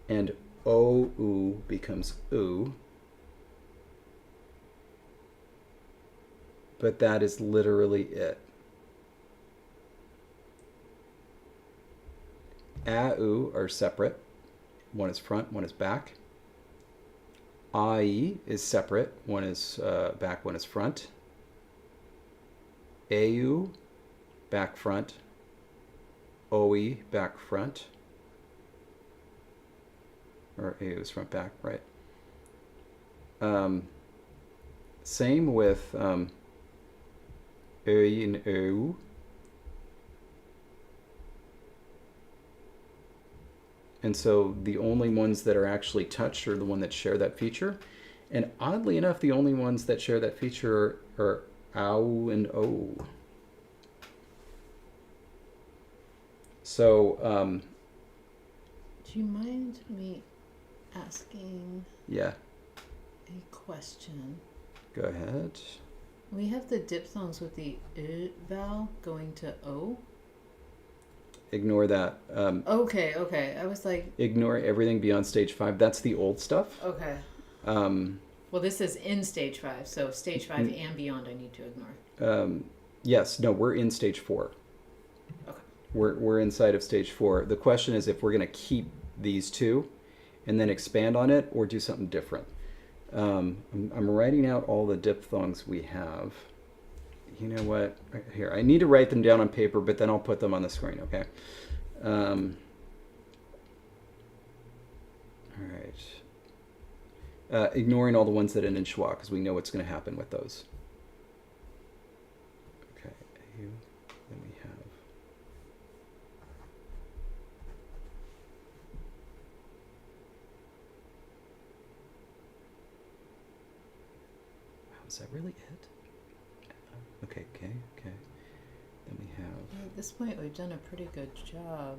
S1: And OU becomes U. But that is literally it. AU are separate. One is front, one is back. AI is separate. One is back, one is front. AU, back, front. OE, back, front. Or AU is front, back, right. Same with ÖI and ÖU. And so the only ones that are actually touched are the ones that share that feature. And oddly enough, the only ones that share that feature are OW and O. So,
S2: do you mind me asking
S1: yeah,
S2: a question?
S1: go ahead.
S2: We have the diphthongs with the vowel going to O.
S1: Ignore that.
S2: Okay. I was like,
S1: Ignore everything beyond stage 5. That's the old stuff.
S2: okay. Well, this is in stage 5, so stage 5 and beyond I need to ignore.
S1: Yes, no, we're in stage 4.
S2: Okay.
S1: We're inside of stage 4. The question is if we're going to keep these two and then expand on it or do something different. I'm writing out all the diphthongs we have. You know what? Here, I need to write them down on paper, but then I'll put them on the screen, okay? All right. Ignoring all the ones that end in schwa, because we know what's going to happen with those. Okay, then we have... Wow, is that really it? Okay. Then we have...
S2: At this point, we've done a pretty good job.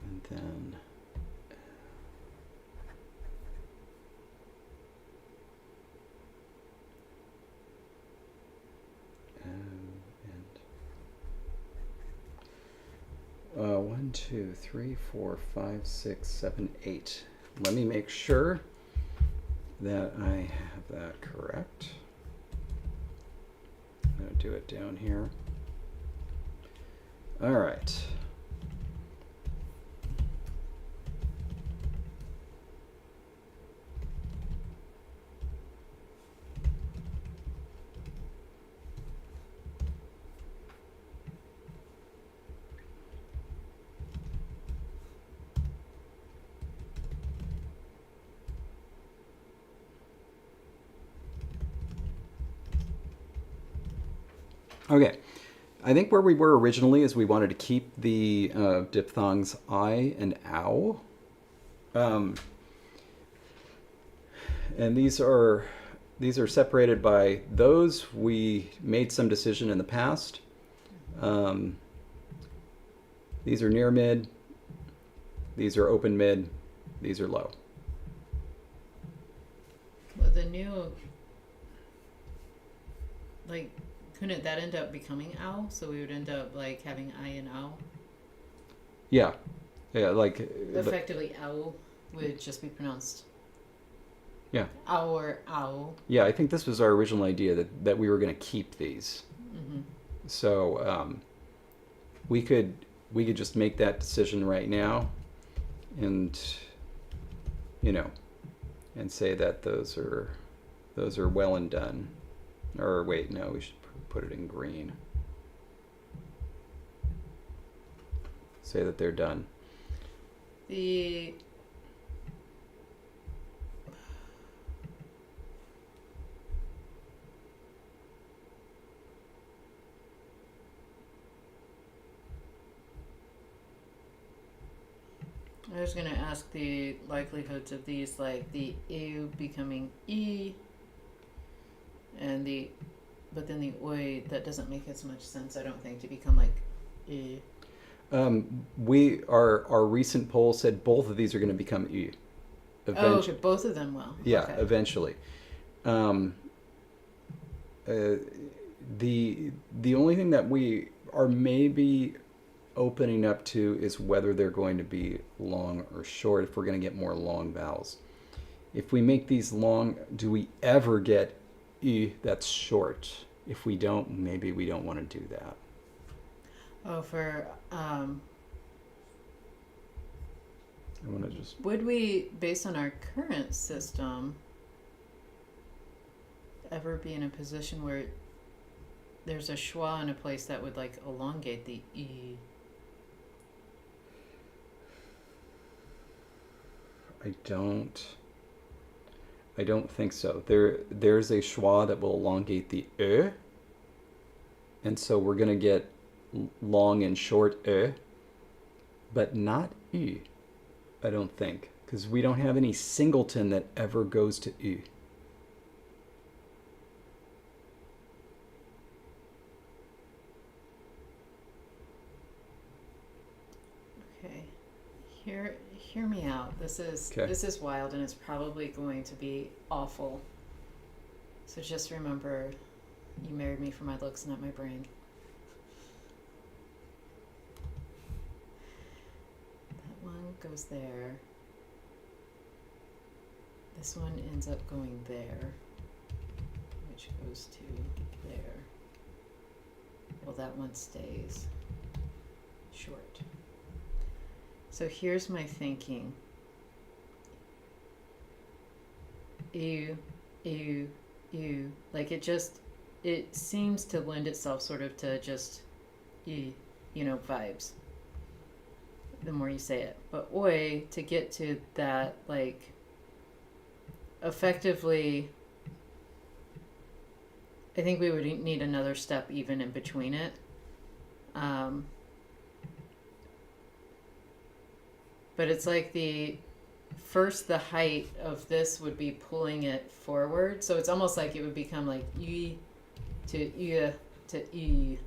S1: And then... and 1, 2, 3, 4, 5, 6, 7, 8. Let me make sure that I have that correct. I'm going to do it down here. All right. Okay, I think where we were originally is we wanted to keep the diphthongs I and ow. And these are separated by those. We made some decision in the past. These are near mid. These are open mid. These are low.
S2: Well, the new, like, couldn't that end up becoming ow? So we would end up like having I and ow.
S1: Yeah, like
S2: effectively ow would just be pronounced.
S1: Yeah.
S2: Ow or ow.
S1: Yeah, I think this was our original idea that we were going to keep these.
S2: Mm-hmm.
S1: So we could just make that decision right now, and and say that those are Those are well and done. Or wait, no, we should put it in green. Say that they're done.
S2: The I was going to ask the likelihoods of these, like the EU becoming E, and but then the oi, that doesn't make as much sense, I don't think, to become like E.
S1: Our recent poll said both of these are going to become E.
S2: Oh, okay, both of them will.
S1: Yeah,
S2: okay.
S1: eventually. The only thing that we are maybe opening up to is whether they're going to be long or short, if we're going to get more long vowels. If we make these long, do we ever get E that's short? If we don't, maybe we don't want to do that.
S2: Oh, for
S1: I want to just...
S2: Would we, based on our current system, ever be in a position where there's a schwa in a place that would like elongate the E?
S1: I don't think so. There's a schwa that will elongate the E, and so we're going to get long and short E, but not E, I don't think, because we don't have any singleton that ever goes to E.
S2: Okay, hear me out. This is wild, and it's probably going to be awful. So just remember, you married me for my looks, not my brain. That one goes there. This one ends up going there, which goes to there. Well, that one stays short. So here's my thinking. Ew, ew, ew. Like it seems to lend itself sort of to just, vibes. The more you say it. But oi, to get to that, like, effectively, I think we would need another step even in between it. But it's like the height of this would be pulling it forward. So it's almost like it would become like y to y to e.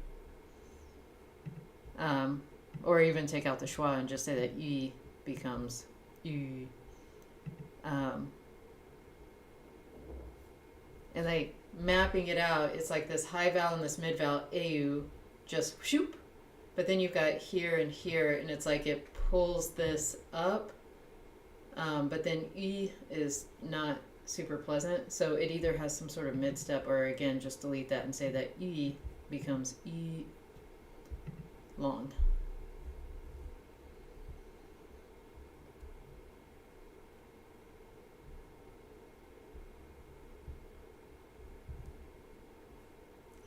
S2: Or even take out the schwa and just say that y becomes y. And like mapping it out, it's like this high vowel and this mid vowel, au, just shoop. But then you've got here and here, and it's like it pulls this up, but then E is not super pleasant, so it either has some sort of mid-step, or again, just delete that and say that E becomes E long.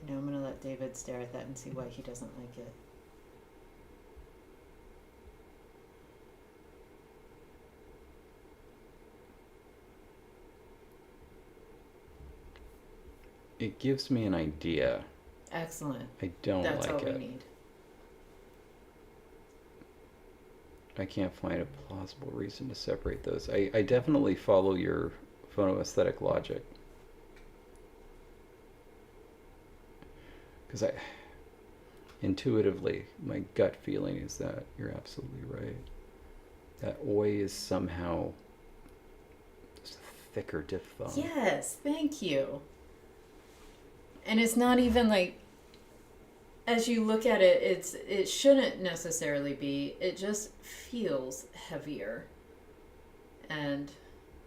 S2: I'm going to let David stare at that and see why he doesn't like it.
S1: It gives me an idea.
S2: Excellent.
S1: I don't like it.
S2: That's all we need.
S1: I can't find a plausible reason to separate those. I definitely follow your phonoaesthetic logic. Because intuitively, my gut feeling is that you're absolutely right. That oi is somehow just a thicker diphthong.
S2: Yes, thank you. And it's not even like, as you look at it, it shouldn't necessarily be. It just feels heavier. And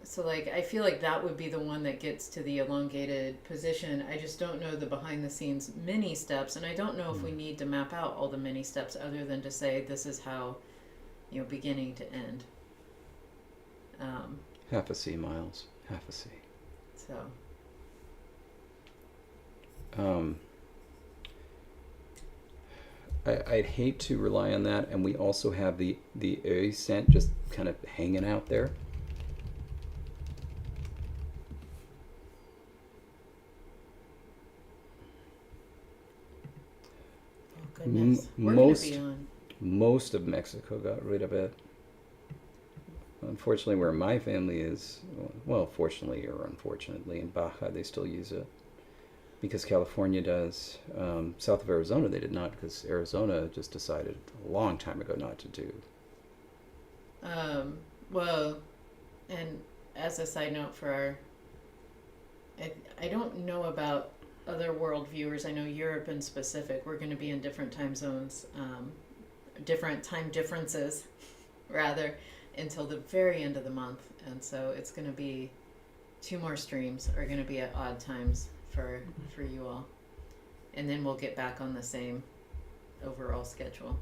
S2: so like I feel like that would be the one that gets to the elongated position. I just don't know the behind the scenes mini steps, and I don't know if we need to map out all the mini steps other than to say this is how, beginning to end.
S1: Half a C, Miles. Half a C.
S2: So
S1: Um, I'd hate to rely on that, and we also have the Ö scent just kind of hanging out there.
S2: Oh goodness, we're gonna be on.
S1: Most of Mexico got rid of it. Unfortunately, where my family is, well, fortunately or unfortunately, in Baja they still use it because California does. South of Arizona they did not, because Arizona just decided a long time ago not to do.
S2: Well, and as a side note for our, I don't know about other world viewers. I know Europe in specific, we're going to be in different time zones, different time differences, rather, until the very end of the month. And so it's going to be 2 more streams are going to be at odd times for you all. And then we'll get back on the same overall schedule.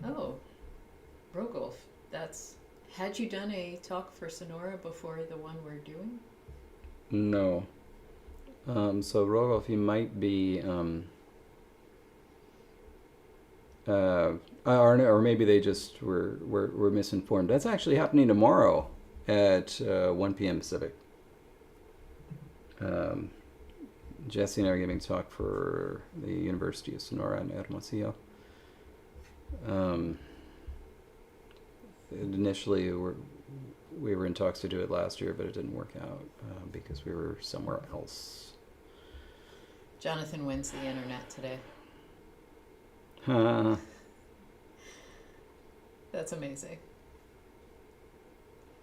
S2: Oh, Rogolf, that's. Had you done a talk for Sonora before the one we're doing?
S1: No. So Rogolf, you might be, or maybe they just were misinformed. That's actually happening tomorrow at 1 p.m. Pacific. Jesse and I are giving a talk for the University of Sonora in Hermosillo. Initially, we were in talks to do it last year, but it didn't work out because we were somewhere else.
S2: Jonathan wins the internet today. That's amazing.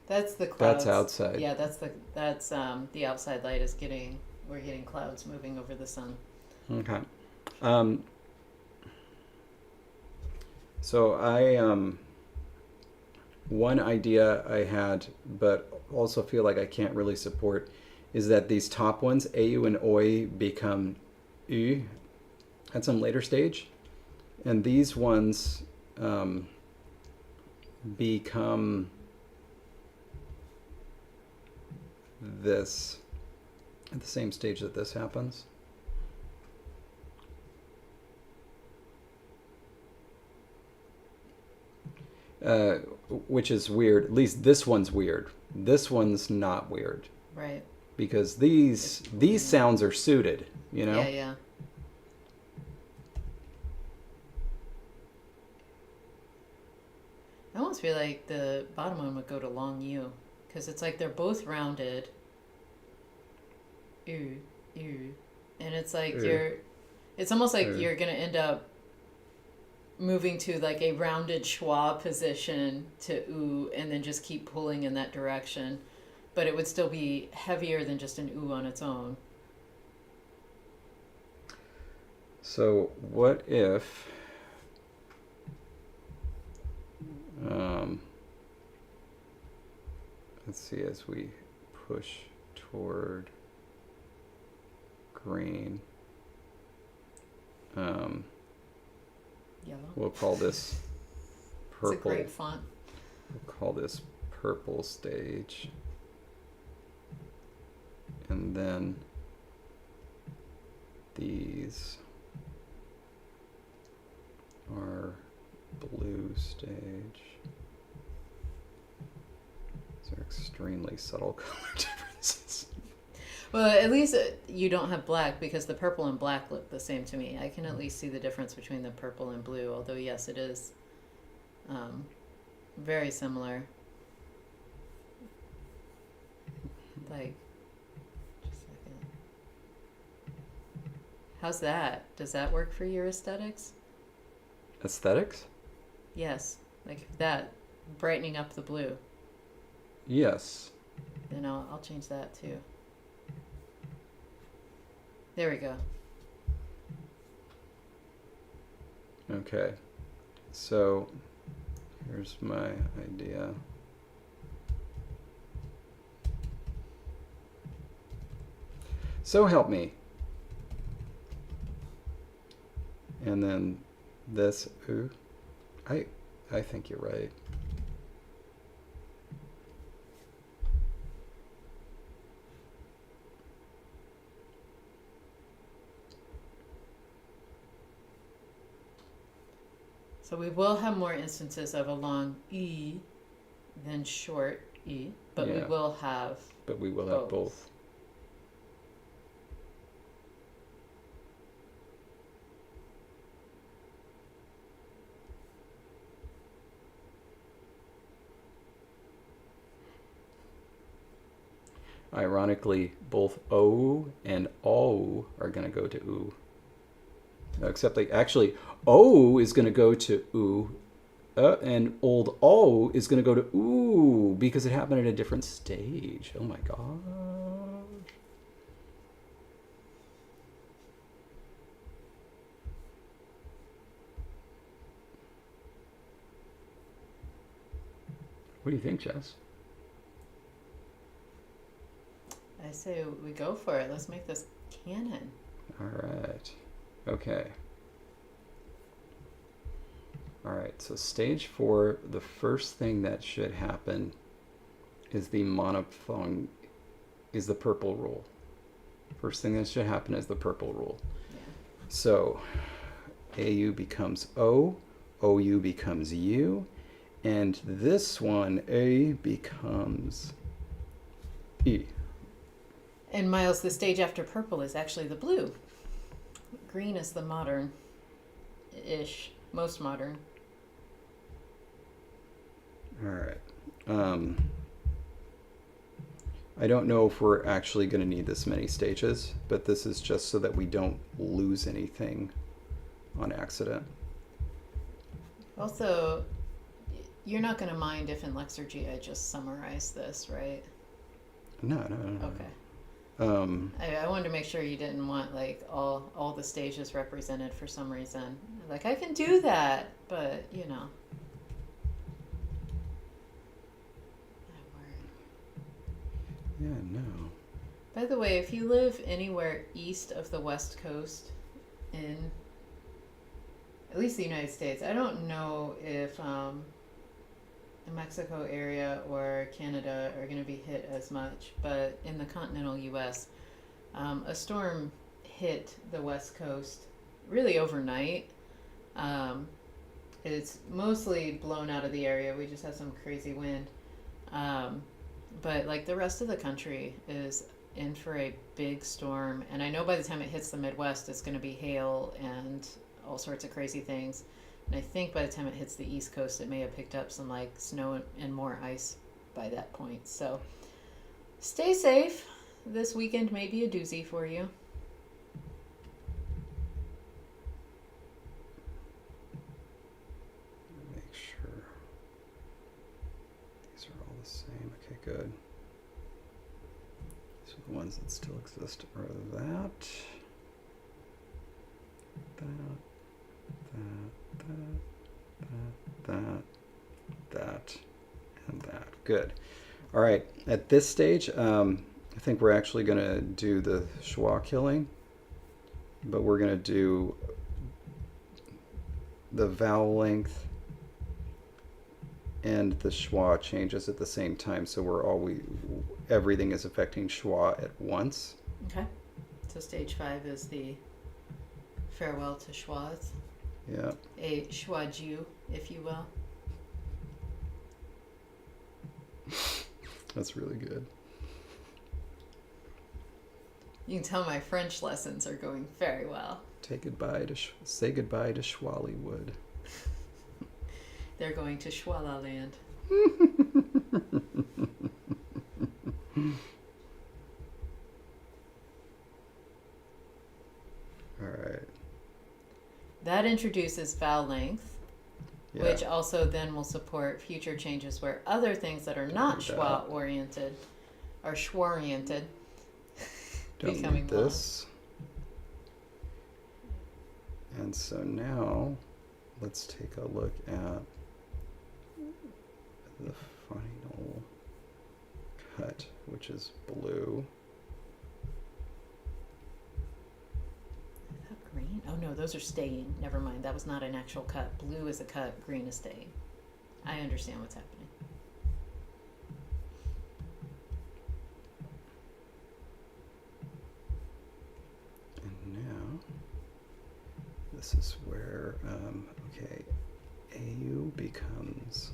S2: That's the clouds.
S1: That's outside.
S2: Yeah, that's the outside light is getting. We're getting clouds moving over the sun.
S1: Okay. So I one idea I had, but also feel like I can't really support, is that these top ones, AU and OI, become U at some later stage, and these ones become this at the same stage that this happens. Which is weird. At least this one's weird. This one's not weird.
S2: Right.
S1: Because these sounds are suited, you know?
S2: Yeah, yeah. I almost feel like the bottom one would go to long U, because it's like they're both rounded. Ooh, ooh. And it's like it's almost like you're going to end up moving to like a rounded schwa position to ooh, and then just keep pulling in that direction. But it would still be heavier than just an ooh on its own.
S1: So what if let's see, as we push toward green,
S2: Yellow.
S1: we'll call this purple.
S2: It's a great font.
S1: We'll call this purple stage. And then these are blue stage. These are extremely subtle color differences.
S2: Well, at least you don't have black, because the purple and black look the same to me. I can at least see the difference between the purple and blue, although yes, it is very similar. Like, just a second. How's that? Does that work for your aesthetics?
S1: Aesthetics?
S2: Yes, like that, brightening up the blue.
S1: Yes.
S2: Then I'll change that too. There we go.
S1: Okay. So here's my idea. So help me. And then this, ooh, I think you're right.
S2: So we will have more instances of a long E than short E, but we
S1: Yeah.
S2: will have
S1: But we will have both. Ironically, both O and O are going to go to oo. Except like actually, O is going to go to oo, and old O is going to go to ooh because it happened at a different stage. Oh my god. What do you think, Jess?
S2: I say we go for it. Let's make this canon.
S1: All right. Okay. All right. So stage 4, the first thing that should happen is the monophthong, is the purple rule. First thing that should happen is the purple rule.
S2: Yeah.
S1: So AU becomes O, OU becomes U, and this one, A, becomes E.
S2: And Miles, the stage after purple is actually the blue. Green is the modern-ish, most modern.
S1: All right. I don't know if we're actually going to need this many stages, but this is just so that we don't lose anything on accident.
S2: Also, you're not going to mind if in Lexergy I just summarize this, right?
S1: No.
S2: Okay. I wanted to make sure you didn't want like all the stages represented for some reason. Like I can do that, but you know.
S1: Yeah, no.
S2: By the way, if you live anywhere east of the West Coast in at least the United States, I don't know if the Mexico area or Canada are going to be hit as much, but in the continental U.S., a storm hit the West Coast really overnight. It's mostly blown out of the area. We just had some crazy wind. But like the rest of the country is in for a big storm. And I know by the time it hits the Midwest, it's going to be hail and all sorts of crazy things. And I think by the time it hits the East Coast, it may have picked up some like snow and more ice by that point. So stay safe. This weekend may be a doozy for you.
S1: Make sure these are all the same. Okay, good. So the ones that still exist are that, that, and that. Good. All right. At this stage, I think we're actually going to do the schwa killing, but we're going to do the vowel length and the schwa changes at the same time. So everything is affecting schwa at once.
S2: Okay. So stage 5 is the farewell to schwas.
S1: Yeah.
S2: A schwa-ju, if you will.
S1: That's really good.
S2: You can tell my French lessons are going very well.
S1: Say goodbye to Schwallywood.
S2: They're going to Schwala land.
S1: All right.
S2: That introduces vowel length,
S1: Yeah.
S2: which also then will support future changes where other things that are not schwa oriented are schwa oriented.
S1: Don't
S2: becoming
S1: need this. And so now let's take a look at the final cut, which is blue.
S2: Is that green? Oh no, those are staying. Never mind. That was not an actual cut. Blue is a cut, green is staying. I understand what's happening.
S1: And now this is where, okay, AU becomes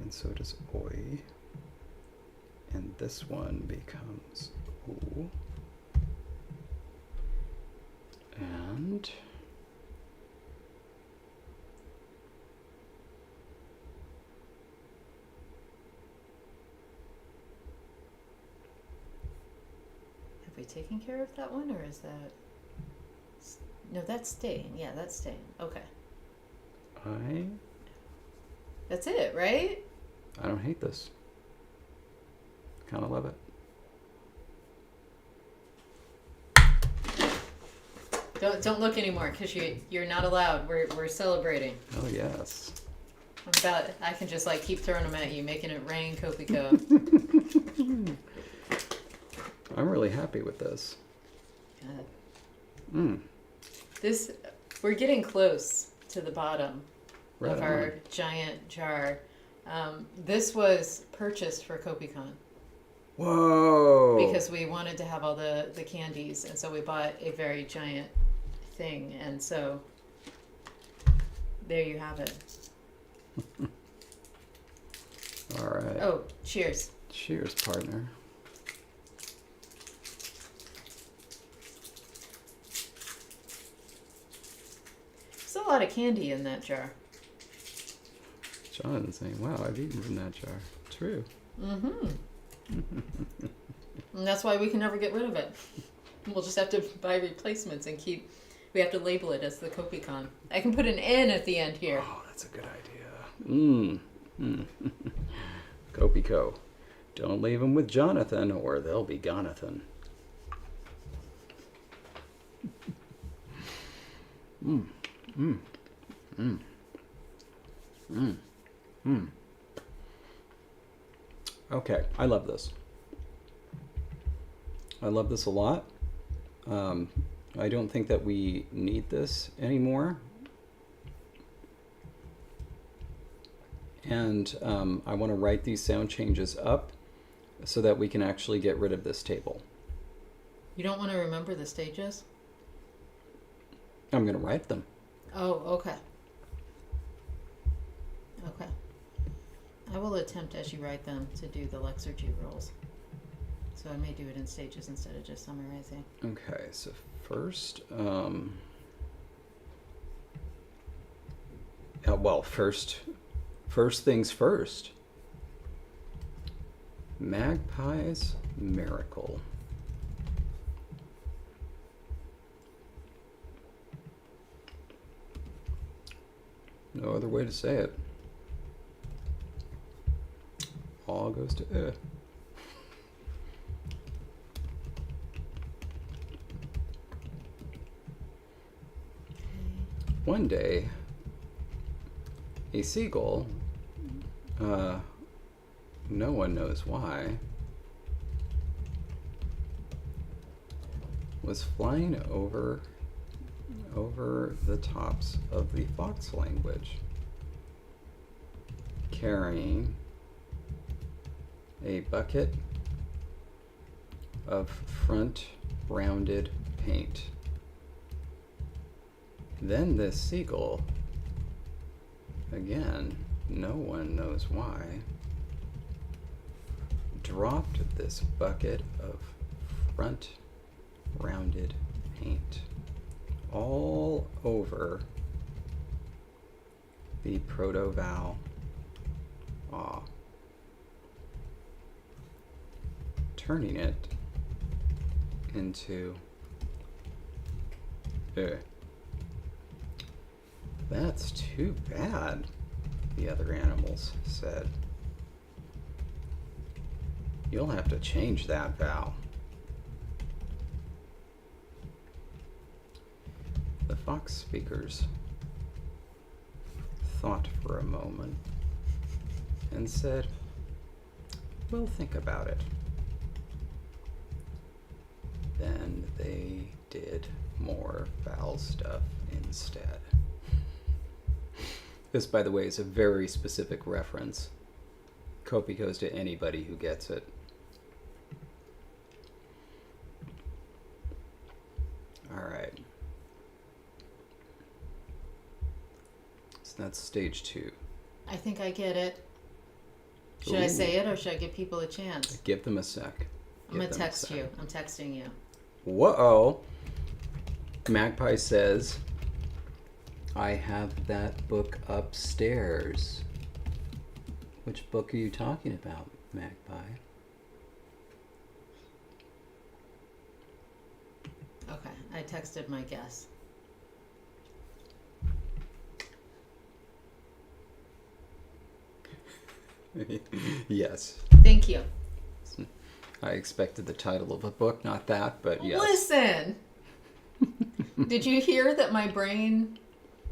S1: and so does OI. And this one becomes OO. And
S2: have we taken care of that one, or is that? No, that's staying. Yeah, that's staying. Okay. That's it, right?
S1: I don't hate this. Kind of love it.
S2: Don't look anymore, because you're not allowed. We're celebrating.
S1: Oh yes.
S2: I can just like keep throwing them at you, making it rain, Kopiko.
S1: I'm really happy with this.
S2: God. We're getting close to the bottom
S1: Right
S2: of our
S1: on.
S2: giant jar. This was purchased for KopiCon
S1: Whoa.
S2: because we wanted to have all the candies, and so we bought a very giant thing, and so there you have it.
S1: All right.
S2: Oh, cheers.
S1: Cheers, partner.
S2: There's a lot of candy in that jar.
S1: Jonathan's saying, wow, I've eaten from that jar. True.
S2: Mm-hmm. And that's why we can never get rid of it. We'll just have to buy replacements and we have to label it as the KopiCon. I can put an N at the end here.
S1: Oh, that's a good idea. Kopiko. Don't leave them with Jonathan or they'll be Gonathan. Okay, I love this. I love this a lot. I don't think that we need this anymore. And I want to write these sound changes up so that we can actually get rid of this table.
S2: You don't want to remember the stages?
S1: I'm going to write them.
S2: Oh, okay. Okay. I will attempt as you write them to do the Lexergy rules. So I may do it in stages instead of just summarizing.
S1: Okay, so first, first things first. Magpie's Miracle. No other way to say it. All goes to One day, a seagull, no one knows why, was flying over the tops of the fox language, carrying a bucket of front rounded paint. Then this seagull, again, no one knows why, dropped this bucket of front rounded paint all over the proto-vowel ah, turning it into That's too bad, the other animals said. You'll have to change that vowel. The fox speakers thought for a moment and said, "We'll think about it." Then they did more vowel stuff instead. This, by the way, is a very specific reference. Kopi goes to anybody who gets it. All right. That's stage 2.
S2: I think I get it. Should I
S1: Ooh.
S2: say it or should I give people a chance?
S1: Give them a sec.
S2: I'm going to text you. I'm texting you.
S1: Whoa. Magpie says, I have that book upstairs. Which book are you talking about, Magpie?
S2: Okay, I texted my guess.
S1: Yes.
S2: Thank you.
S1: I expected the title of a book, not that, but yes.
S2: Listen! Did you hear that my brain...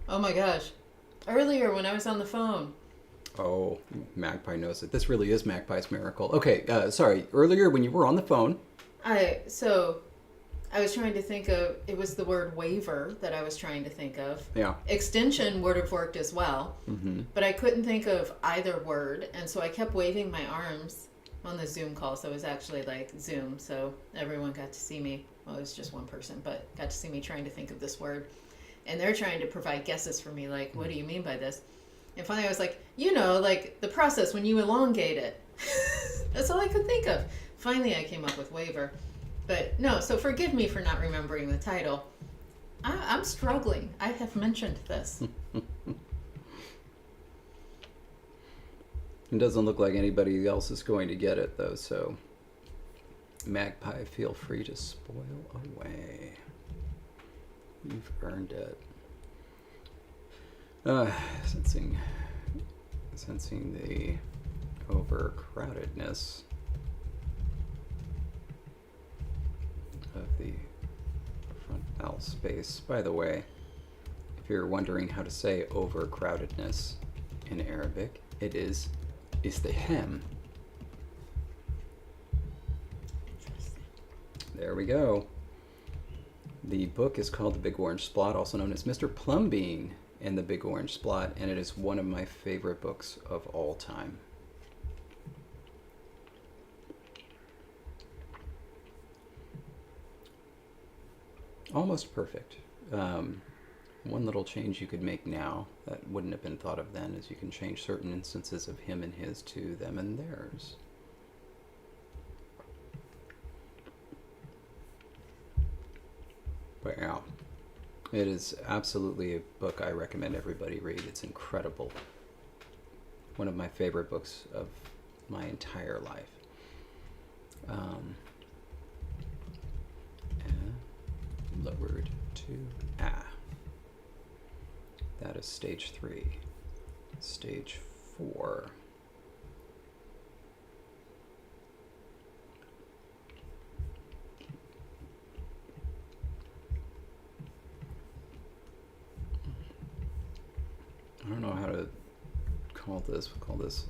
S2: Oh my gosh. Earlier when I was on the phone.
S1: Oh, Magpie knows it. This really is Magpie's miracle. Okay, sorry. Earlier when you were on the phone...
S2: I was trying to think of... It was the word waiver that I was trying to think of.
S1: Yeah.
S2: Extension would have worked as well.
S1: Mm-hmm.
S2: But I couldn't think of either word. And so I kept waving my arms on the Zoom call. So it was actually like Zoom. So everyone got to see me. Well, it was just one person, but got to see me trying to think of this word. And they're trying to provide guesses for me, like, what do you mean by this? And finally I was like, like the process when you elongate it. That's all I could think of. Finally I came up with waiver. But no, so forgive me for not remembering the title. I'm struggling. I have mentioned this.
S1: It doesn't look like anybody else is going to get it, though, so... Magpie, feel free to spoil away. You've earned it. Sensing the overcrowdedness of the front vowel space. By the way, if you're wondering how to say overcrowdedness in Arabic, it is izdihem. There we go. The book is called The Big Orange Splot, also known as Mr. Plumbean and the Big Orange Splot, and it is one of my favorite books of all time. Almost perfect. One little change you could make now that wouldn't have been thought of then is you can change certain instances of him and his to them and theirs. But yeah, it is absolutely a book I recommend everybody read. It's incredible. One of my favorite books of my entire life. Lowered to ah. That is stage 3. Stage 4. I don't know how to call this. We'll call this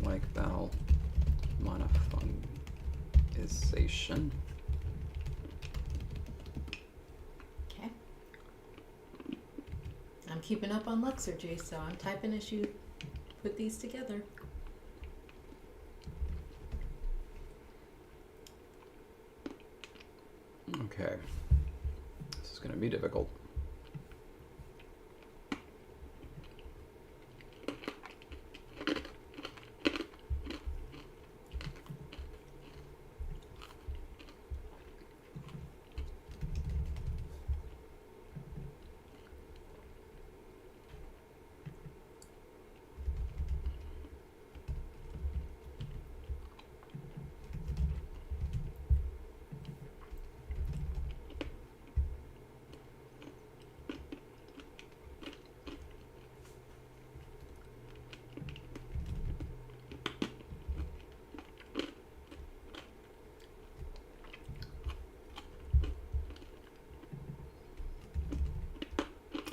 S1: like vowel monophongization.
S2: Okay. I'm keeping up on Lexergy, so I'm typing as you put these together.
S1: Okay. This is going to be difficult.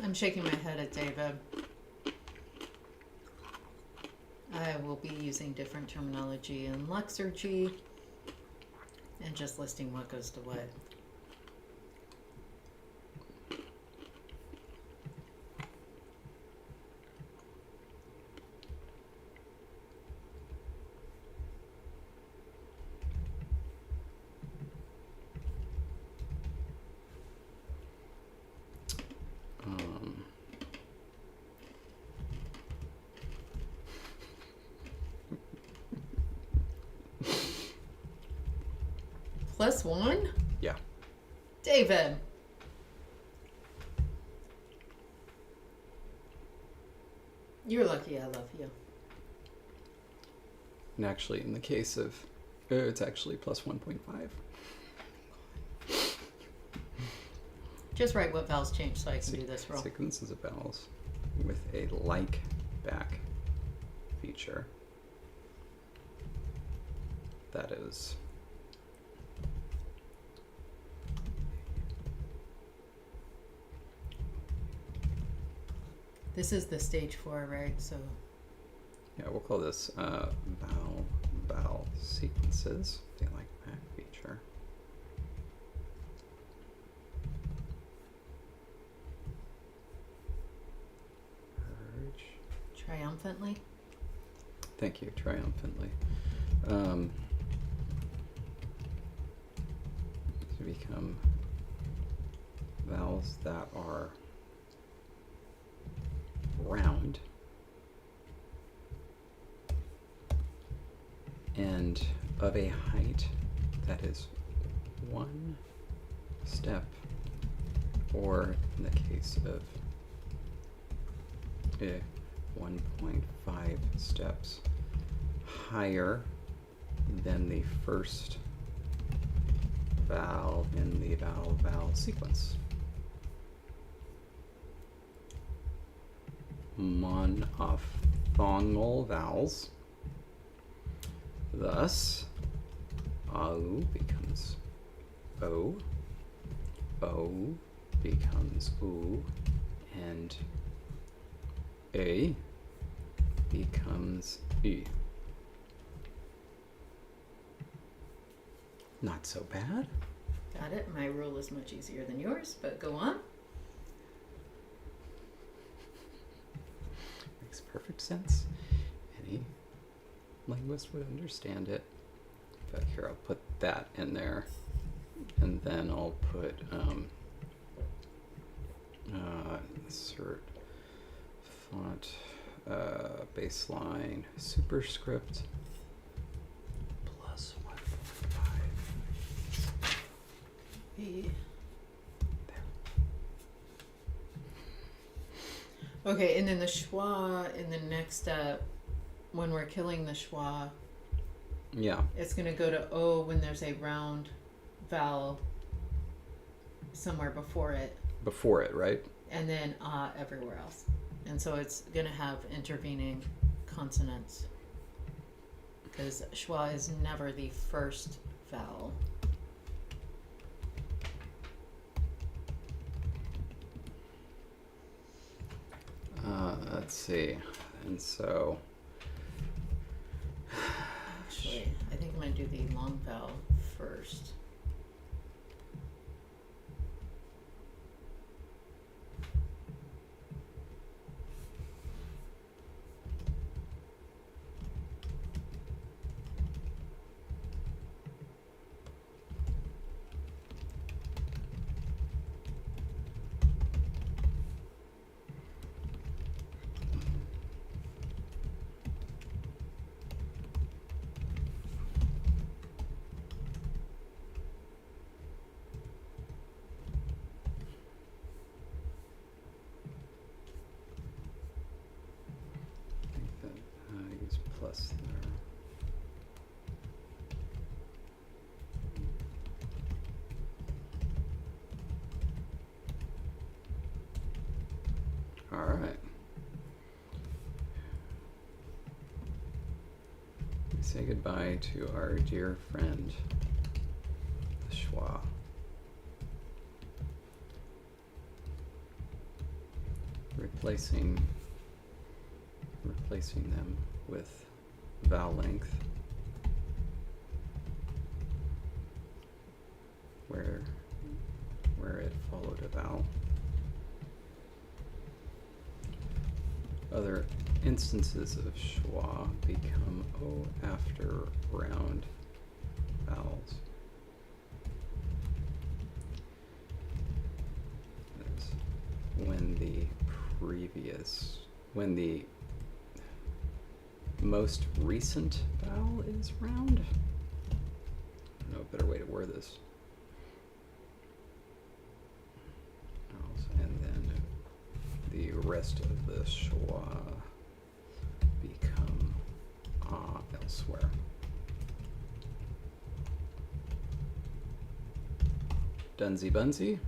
S2: I'm shaking my head at David. I will be using different terminology in Lexergy and just listing what goes to what. +1?
S1: Yeah.
S2: David. You're lucky I love you.
S1: And actually, in the case of, it's actually +1.5.
S2: Just write what vowels change so I can do this roll.
S1: Sequences of vowels with a like back feature. That is
S2: This is the stage 4, right? So
S1: yeah, we'll call this vowel sequences. The like back feature. Purge.
S2: triumphantly.
S1: Thank you, triumphantly. To become vowels that are round and of a height that is 1 step, or in the case of 1.5 steps higher than the first vowel in the vowel sequence. Monophthongal vowels. Thus, au becomes o, o becomes u, and a becomes e. Not so bad.
S2: Got it. My rule is much easier than yours, but go on.
S1: Makes perfect sense. Any linguist would understand it. But here, I'll put that in there, and then I'll put insert font baseline superscript plus 1.5.
S2: E. Okay, and then the schwa in the next step, when we're killing the schwa,
S1: Yeah.
S2: it's going to go to O when there's a round vowel somewhere before it,
S1: Before it, right?
S2: and then everywhere else. And so it's going to have intervening consonants, because schwa is never the first vowel.
S1: Let's see. And so
S2: Actually, I think I'm going to do the long vowel first.
S1: I think that use plus there. All right. We say goodbye to our dear friend, the schwa. Replacing them with vowel length, where it followed a vowel. Other instances of schwa become O after round vowels. That's when the most recent vowel is round. I don't know better way to word this. And then the rest of the schwa become elsewhere. Dunsy bunsy.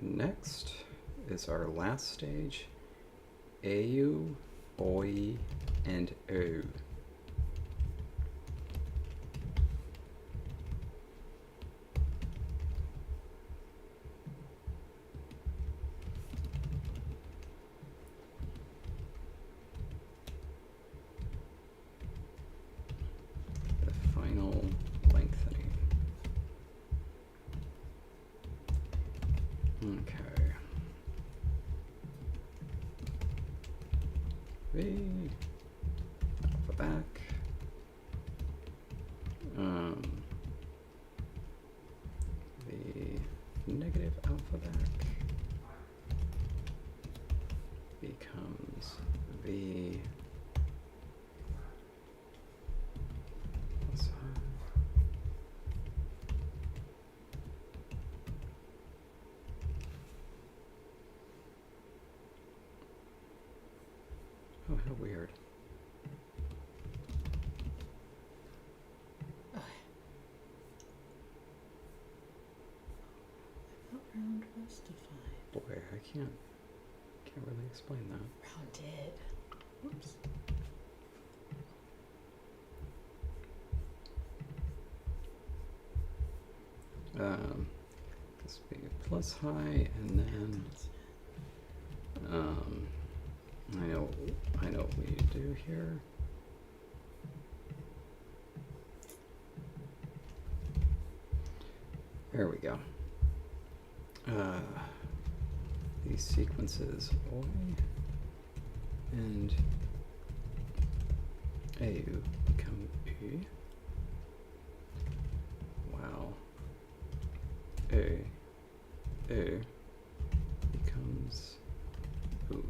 S1: Next is our last stage, AU, OI, and O. The final lengthening. Okay. V, alpha back. The negative alpha back becomes V plus I. Oh, how weird.
S2: Round was defined.
S1: Boy, I can't really explain that.
S2: Rounded. Whoops.
S1: This be plus high, and then I know what we need to do here. There we go. These sequences OI and AU become U. Wow. A becomes U.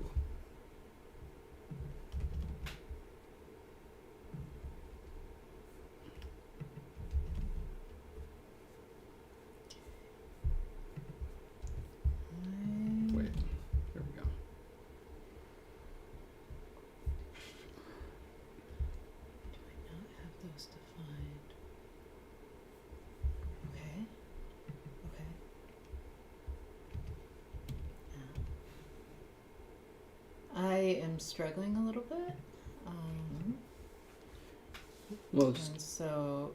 S1: Wait, there we go.
S2: Do I not have those defined? Okay. Okay. I am struggling a little bit.
S1: Well, just
S2: And so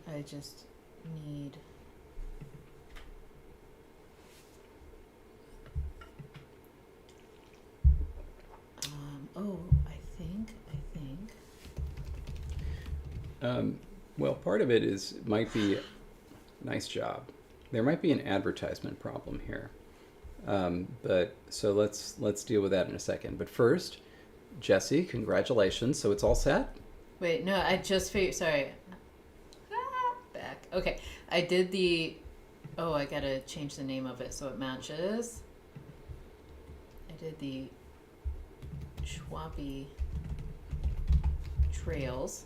S2: I just need I think
S1: well, part of it might be nice job. There might be an advertisement problem here, but so let's deal with that in a second. But first, Jesse, congratulations. So it's all set.
S2: wait, no, I just figured, sorry. Back. Okay. I did I gotta change the name of it so it matches. I did the Schwabi Trails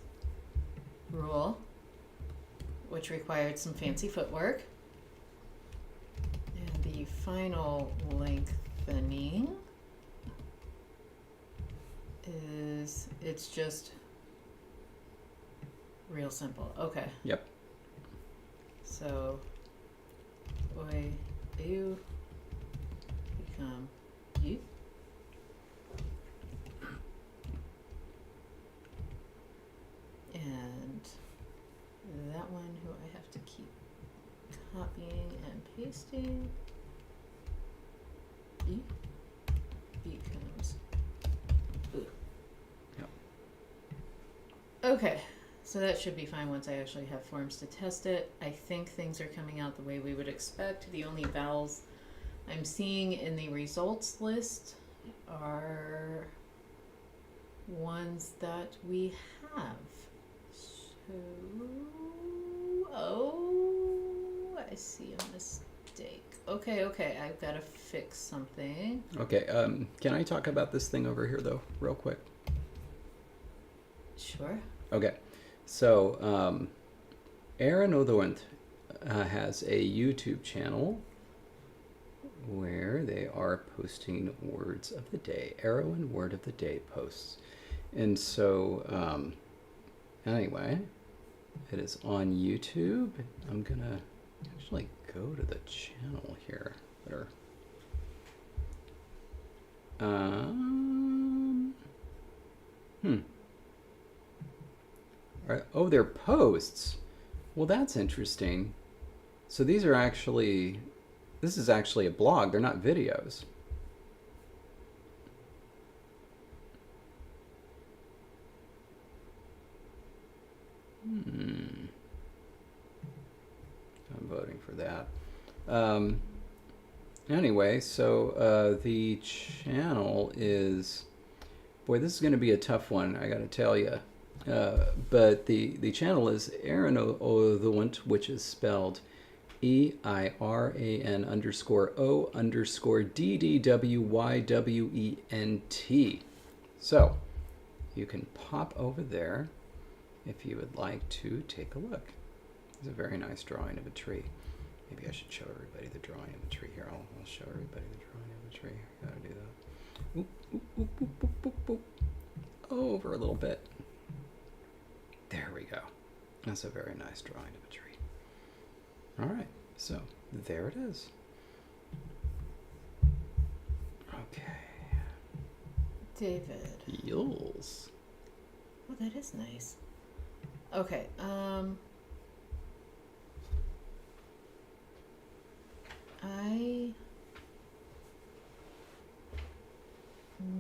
S2: rule, which required some fancy footwork. And the final lengthening it's just real simple. Okay.
S1: Yep.
S2: So Oi, you become you. And that one who I have to keep copying and pasting becomes ooh.
S1: Yep.
S2: Okay, so that should be fine once I actually have forms to test it. I think things are coming out the way we would expect. The only vowels I'm seeing in the results list are ones that we have. Oh, I see a mistake. Okay, I've got to fix something.
S1: Okay, can I talk about this thing over here, though, real quick?
S2: Sure.
S1: Okay, so Aaron Othewent has a YouTube channel where they are posting words of the day, Arrow and Word of the Day posts. And so, anyway, it is on YouTube. I'm going to actually go to the channel here. Better. Oh, they're posts. Well, that's interesting. So these are actually, this is actually a blog. They're not videos. I'm voting for that. Anyway, so the channel is, boy, this is going to be a tough one, I got to tell you. But the channel is Aaron Othewent, which is spelled EIRAN_O_DDWYWENT. So you can pop over there if you would like to take a look. It's a very nice drawing of a tree. Maybe I should show everybody the drawing of a tree here. I'll show everybody the drawing of a tree. Gotta do that. Oop, oop, oop, oop, oop, oop, oop. Over a little bit. There we go. That's a very nice drawing of a tree. All right, so there it is. Okay.
S2: David.
S1: Yules.
S2: Oh, that is nice. Okay, I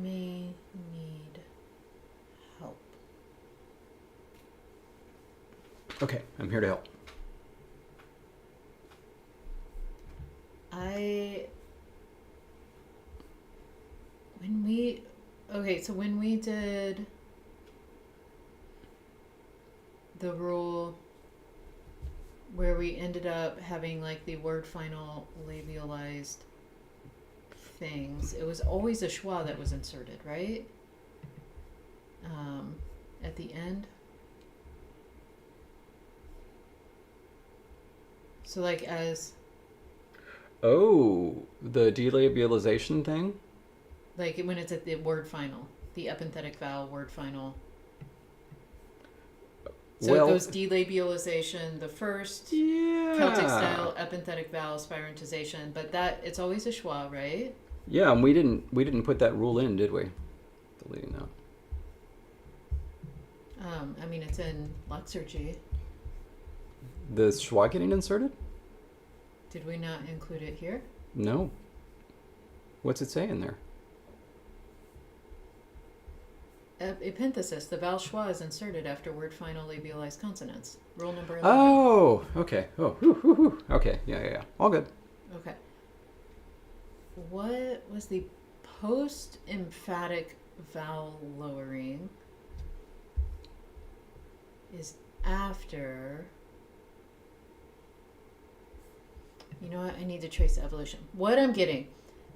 S2: may need help.
S1: Okay, I'm here to help.
S2: So when we did the rule where we ended up having like the word final labialized things, it was always a schwa that was inserted, right? At the end. So like as...
S1: Oh, the delabialization thing?
S2: Like when it's at the word final, the epenthetic vowel word final. So it goes delabialization, the first, Celtic style epenthetic vowel spirantization, but that it's always a schwa, right?
S1: Yeah, and we didn't put that rule in, did we? Deleting that.
S2: I mean, it's in Luxurgy.
S1: The schwa getting inserted?
S2: Did we not include it here?
S1: No. What's it say in there?
S2: Epenthesis, the vowel schwa is inserted after word final labialized consonants. Rule number 11.
S1: Oh, okay. Oh, okay. Yeah. All good.
S2: Okay. What was the post-emphatic vowel lowering is after... You know what? I need to trace the evolution. What I'm getting,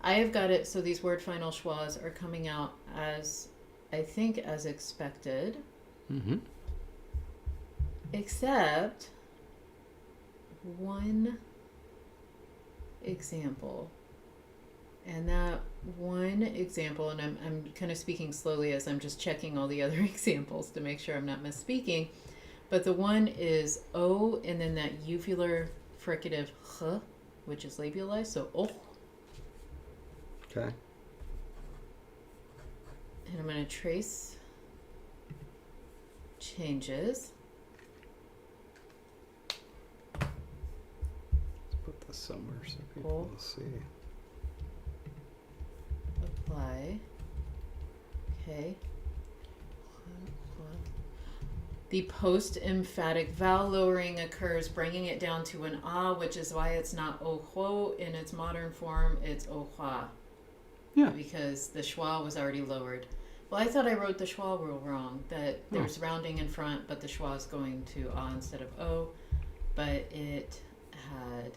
S2: I have got it so these word final schwas are coming out as... I think as expected.
S1: Mm-hmm.
S2: Except one example. And that one example, and I'm kind of speaking slowly as I'm just checking all the other examples to make sure I'm not misspeaking. But the one is O and then that uvular fricative ch, which is labialized, so oh.
S1: Okay.
S2: And I'm going to trace changes.
S1: Let's put this somewhere so people can see.
S2: Apply. Okay. The post-emphatic vowel lowering occurs, bringing it down to an ah, which is why it's not o-hwo in its modern form. It's o-hwa.
S1: Yeah.
S2: Because the schwa was already lowered. Well, I thought I wrote the schwa rule wrong. That
S1: Oh.
S2: there's rounding in front, but the schwa is going to ah instead of o. But it had.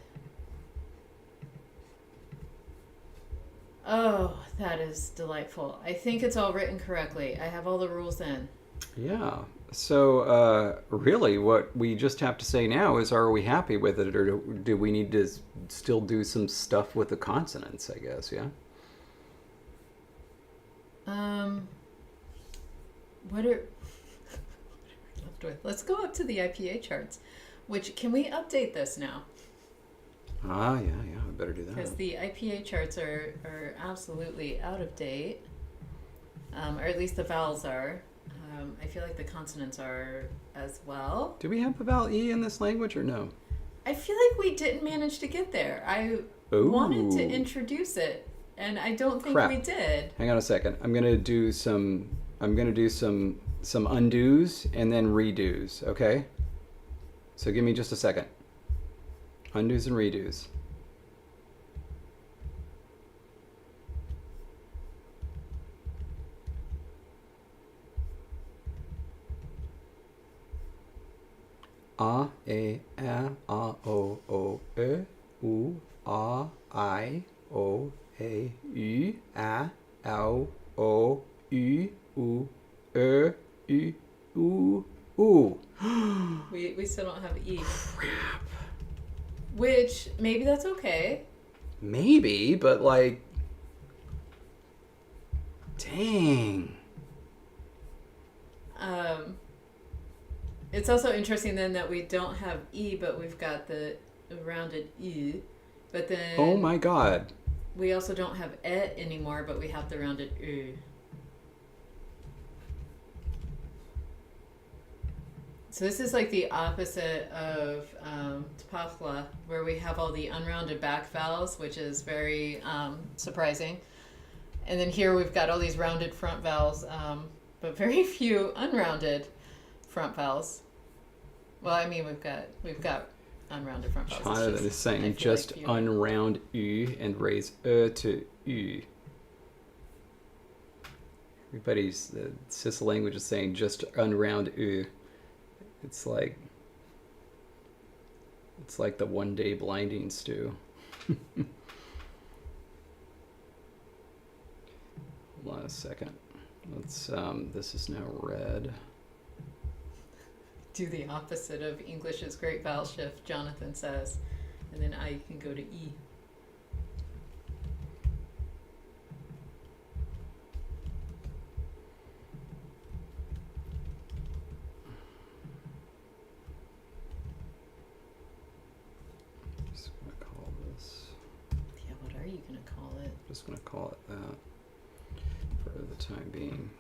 S2: Oh, that is delightful. I think it's all written correctly. I have all the rules in.
S1: Yeah. So, really, what we just have to say now is, are we happy with it, or do we need to still do some stuff with the consonants, I guess, yeah?
S2: What are left with? Let's go up to the IPA charts. Which can we update this now?
S1: Ah, yeah, I better do
S2: Because
S1: that.
S2: the IPA charts are absolutely out of date, or at least the vowels are. I feel like the consonants are as well.
S1: Do we have a vowel E in this language, or no?
S2: I feel like we didn't manage to get there. I
S1: Ooh.
S2: wanted to introduce it, and I don't think
S1: Crap.
S2: we did.
S1: Hang on a second. I'm gonna do some undos and then redos, okay? So give me just a second. Undos and redos. A, E, O, E, U, A, I, O, E, U, A, O, U, U, U, U.
S2: We still don't have E.
S1: Crap.
S2: Which, maybe that's okay.
S1: Maybe, but like, dang.
S2: It's also interesting then that we don't have E, but we've got the rounded E. But then
S1: Oh my god.
S2: we also don't have E anymore, but we have the rounded U. So this is like the opposite of Tapachla, where we have all the unrounded back vowels, which is very surprising. And then here we've got all these rounded front vowels, but very few unrounded front vowels. Well, I mean, we've got unrounded front vowels. It's
S1: Jonathan
S2: just-
S1: is saying
S2: I feel
S1: just
S2: like few.
S1: unround U and raise to U. Everybody's, the cis language is saying just unround U. It's like the one day blinding stew. Hold on a second. Let's this is now red.
S2: Do the opposite of English's great vowel shift, Jonathan says. And then I can go to E.
S1: Just gonna call this.
S2: Yeah, what are you going to call it?
S1: Just gonna call it that for the time being.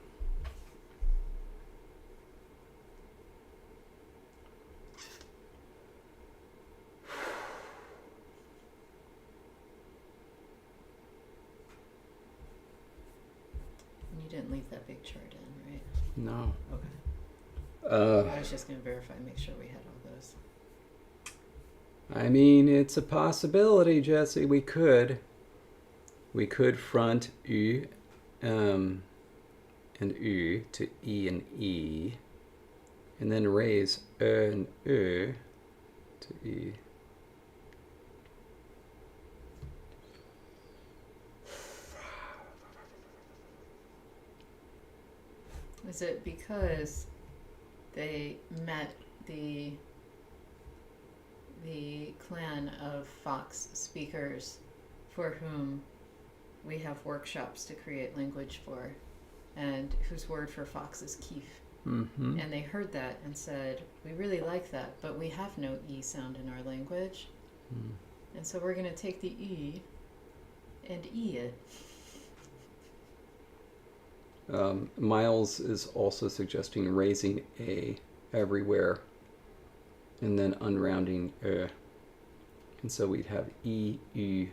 S2: And you didn't leave that big chart in, right?
S1: No.
S2: Okay. I was just going to verify, make sure we had all those.
S1: I mean, it's a possibility, Jesse. We could front U, and U to E and E, and then raise and to E.
S2: Is it because they met the clan of Fox speakers for whom we have workshops to create language for, and whose word for fox is keef?
S1: Mm-hmm.
S2: And they heard that and said, we really like that, but we have no E sound in our language.
S1: Mm.
S2: And so we're going to take the E and E it.
S1: Miles is also suggesting raising A everywhere and then unrounding and so we'd have E, U,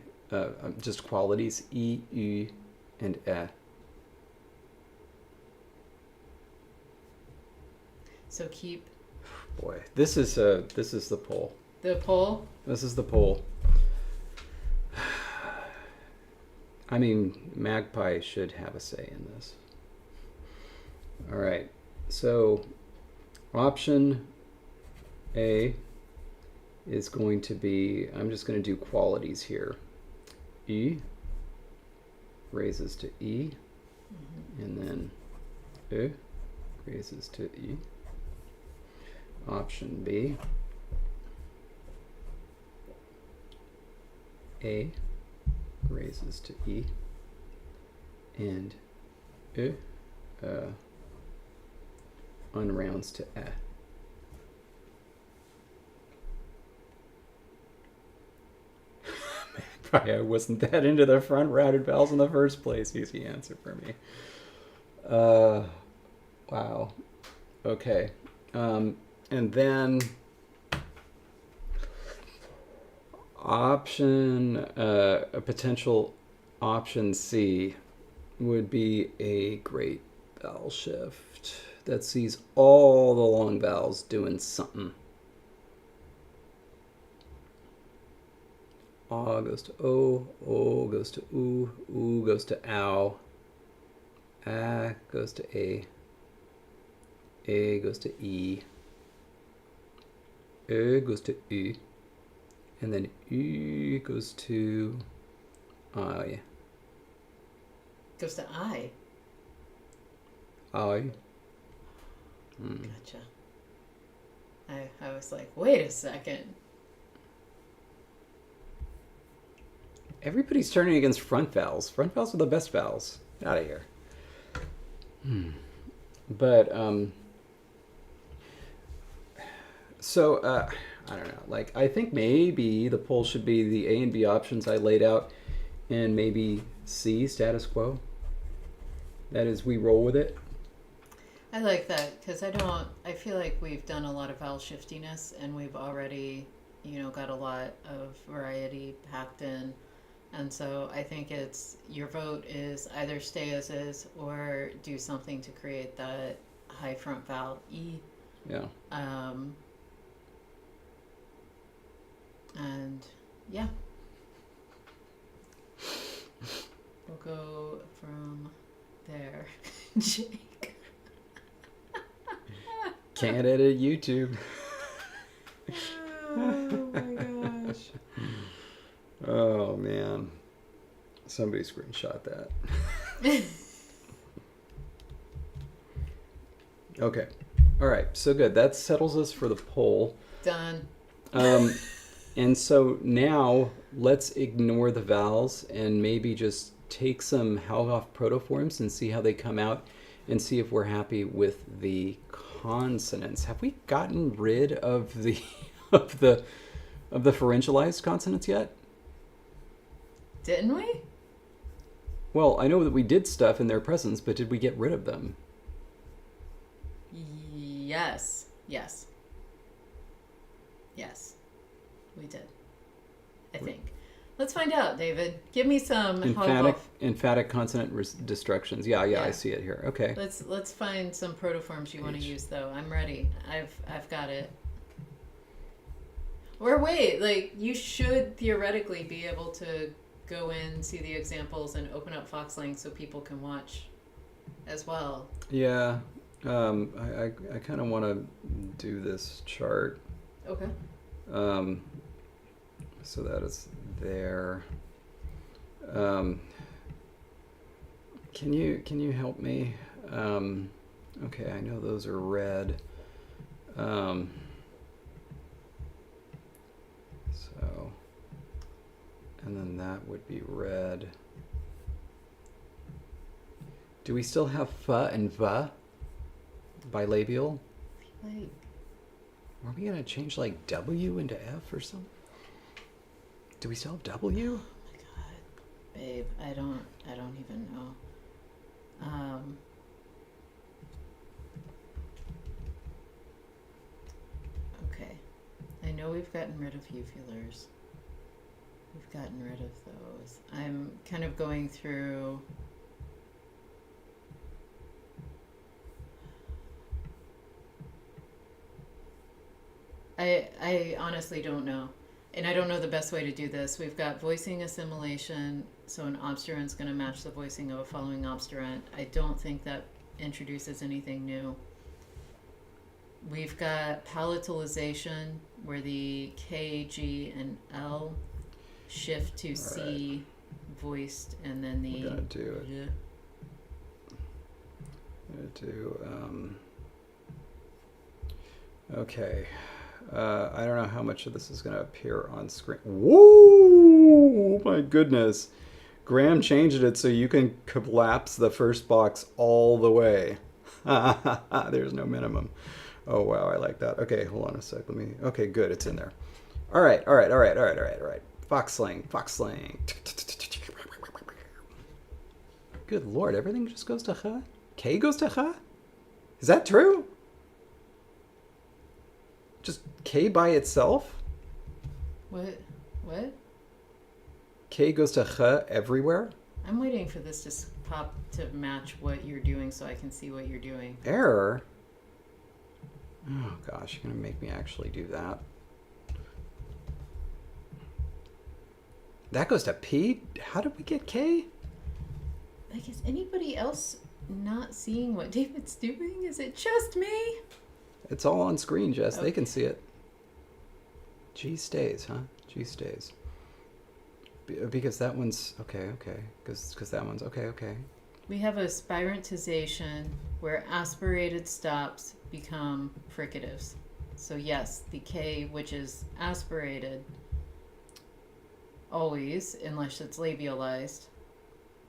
S1: just qualities E, U, and E.
S2: So keep
S1: Boy, this is the poll.
S2: the poll.
S1: This is the poll. I mean, Magpie should have a say in this. All right. So option A is going to be, I'm just going to do qualities here. E raises to E, and then E raises to E. Option B, A raises to E, and E unrounds to E. Probably I wasn't that into the front rounded vowels in the first place. Easy answer for me. Wow. Okay. And then a potential option C would be a great vowel shift that sees all the long vowels doing something. A goes to O goes to U goes to ow, A goes to A goes to E goes to U, and then U goes to I.
S2: Goes to I.
S1: I.
S2: Gotcha. I was like, wait a second.
S1: Everybody's turning against front vowels. Front vowels are the best vowels. Out of here. But so I don't know. Like, I think maybe the poll should be the A and B options I laid out, and maybe C, status quo. That is, we roll with it.
S2: I like that because I feel like we've done a lot of vowel shiftiness and we've already, got a lot of variety packed in. And so I think your vote is either stay as is or do something to create that high front vowel E.
S1: Yeah.
S2: And yeah. We'll go from there. Jake.
S1: Can't edit YouTube.
S2: Oh my gosh.
S1: Oh man. Somebody screenshot that. Okay. All right. So good. That settles us for the poll.
S2: Done.
S1: And so now let's ignore the vowels and maybe just take some Halgoff protoforms and see how they come out and see if we're happy with the consonants. Have we gotten rid of the of the pharyngealized consonants yet?
S2: Didn't we?
S1: Well, I know that we did stuff in their presence, but did we get rid of them?
S2: Yes. We did. I think. Let's find out, David. Give me some
S1: emphatic consonant destructions. Yeah, I see it here. Okay.
S2: Let's find some protoforms you want to use though. I'm ready. I've got it. Or wait, like you should theoretically be able to go in, see the examples, and open up Foxlang so people can watch as well.
S1: Yeah. I kind of want to do this chart.
S2: Okay.
S1: So that is there. Can you help me? Okay, I know those are red. So, and then that would be red. Do we still have fa and va? Bilabial?
S2: Like,
S1: Are we gonna change like W into F or something? Do we still have W?
S2: oh my god, babe, I don't even know. Okay, I know we've gotten rid of uvulars. We've gotten rid of those. I'm kind of going through. I honestly don't know. And I don't know the best way to do this. We've got voicing assimilation, so an obstruent's going to match the voicing of a following obstruent. I don't think that introduces anything new. We've got palatalization, where the K, G, and L shift to C voiced, and then the.
S1: We're gonna do it. Okay. I don't know how much of this is going to appear on screen. Whoa! My goodness. Graham changed it so you can collapse the first box all the way. There's no minimum. Oh, wow. I like that. Okay, hold on a sec. Okay, good. It's in there. All right. Foxsling. Good Lord. Everything just goes to ha? K goes to ha? Is that true? Just K by itself?
S2: What?
S1: K goes to ch everywhere?
S2: I'm waiting for this to pop to match what you're doing so I can see what you're doing.
S1: Error? Oh gosh, you're gonna make me actually do that. That goes to P? How did we get K?
S2: Like, is anybody else not seeing what David's doing? Is it just me?
S1: It's all on screen, Jess.
S2: Okay.
S1: They can see it. G stays, huh? G stays. Because that one's okay. Because that one's okay.
S2: We have a spirantization where aspirated stops become fricatives. So yes, the K, which is aspirated, always, unless it's labialized.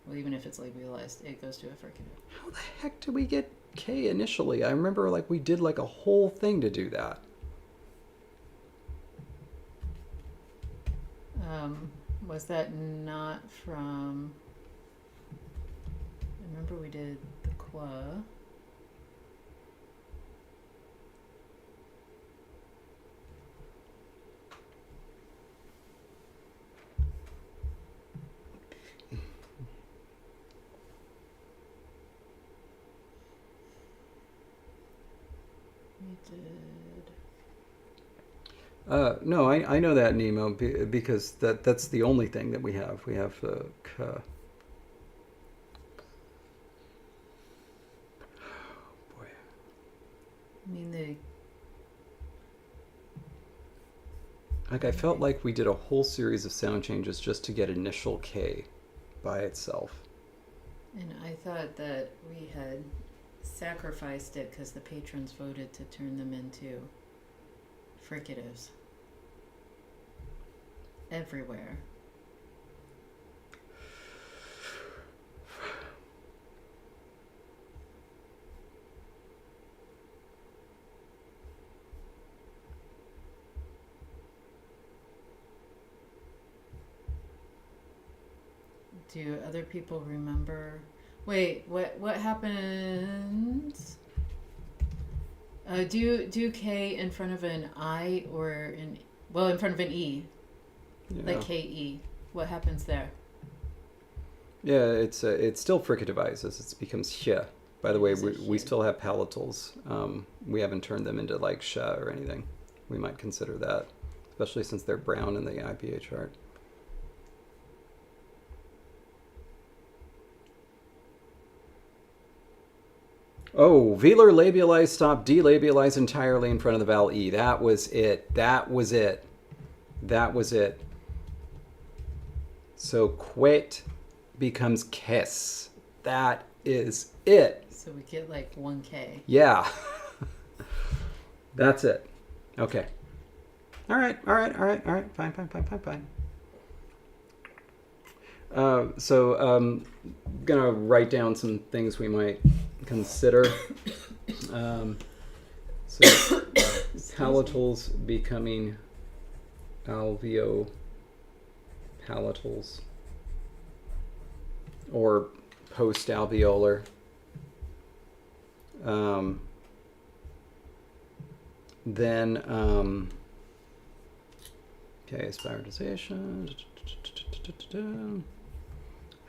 S2: Well, even if it's labialized, it goes to a fricative.
S1: How the heck did we get K initially? I remember we did a whole thing to do that.
S2: Was that not from... I remember we did the qua. We did...
S1: No, I know that, Nemo, because that's the only thing that we have. We have K. Boy.
S2: I mean,
S1: I felt like we did a whole series of sound changes just to get initial K by itself.
S2: And I thought that we had sacrificed it because the patrons voted to turn them into fricatives everywhere. Do other people remember? Wait, what happened? Do K in front of an I or in front of an E,
S1: Yeah.
S2: like KE. What happens there?
S1: Yeah, it's still fricativizes. It becomes sh. By the way, we still have palatals. We haven't turned them into sh or anything. We might consider that, especially since they're brown in the IPA chart. Oh, velar labialized stop, delabialized entirely in front of the vowel E. That was it. So quit becomes kiss. That is it.
S2: So we get 1K.
S1: Yeah. That's it. Okay. All right. Fine. Gonna write down some things we might consider. Palatals becoming alveopalatals or post-alveolar. Okay, spiralization.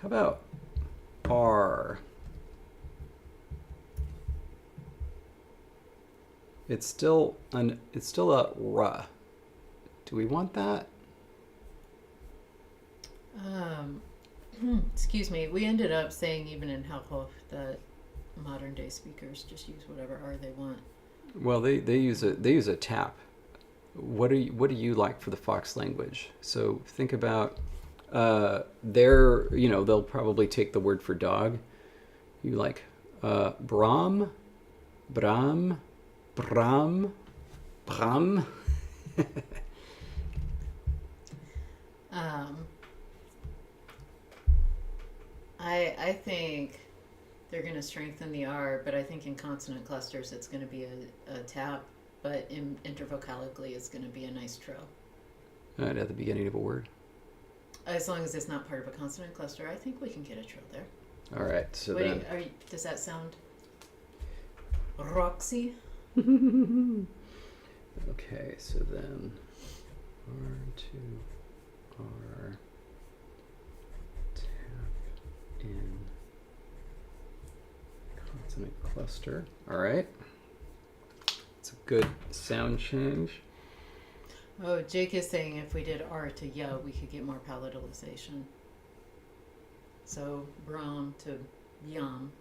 S1: How about R? It's still a R. Do we want that?
S2: Excuse me. We ended up saying even in Halhof that modern day speakers just use whatever R they want.
S1: Well, they use a tap. What do you like for the Fox language? So think about they'll probably take the word for dog. You like Brahm, Bram, Bram, Bram.
S2: Um, I think they're going to strengthen the R, but I think in consonant clusters it's going to be a tap, but in intervocalically it's going to be a nice trill.
S1: Right at the beginning of a word.
S2: As long as it's not part of a consonant cluster, I think we can get a trill there.
S1: All right. So
S2: What
S1: then.
S2: does that sound Roxy?
S1: Okay. So then R to R tap in consonant cluster. All right. It's a good sound change.
S2: Oh, Jake is saying if we did R to ya, we could get more palatalization. So Brahm to yam.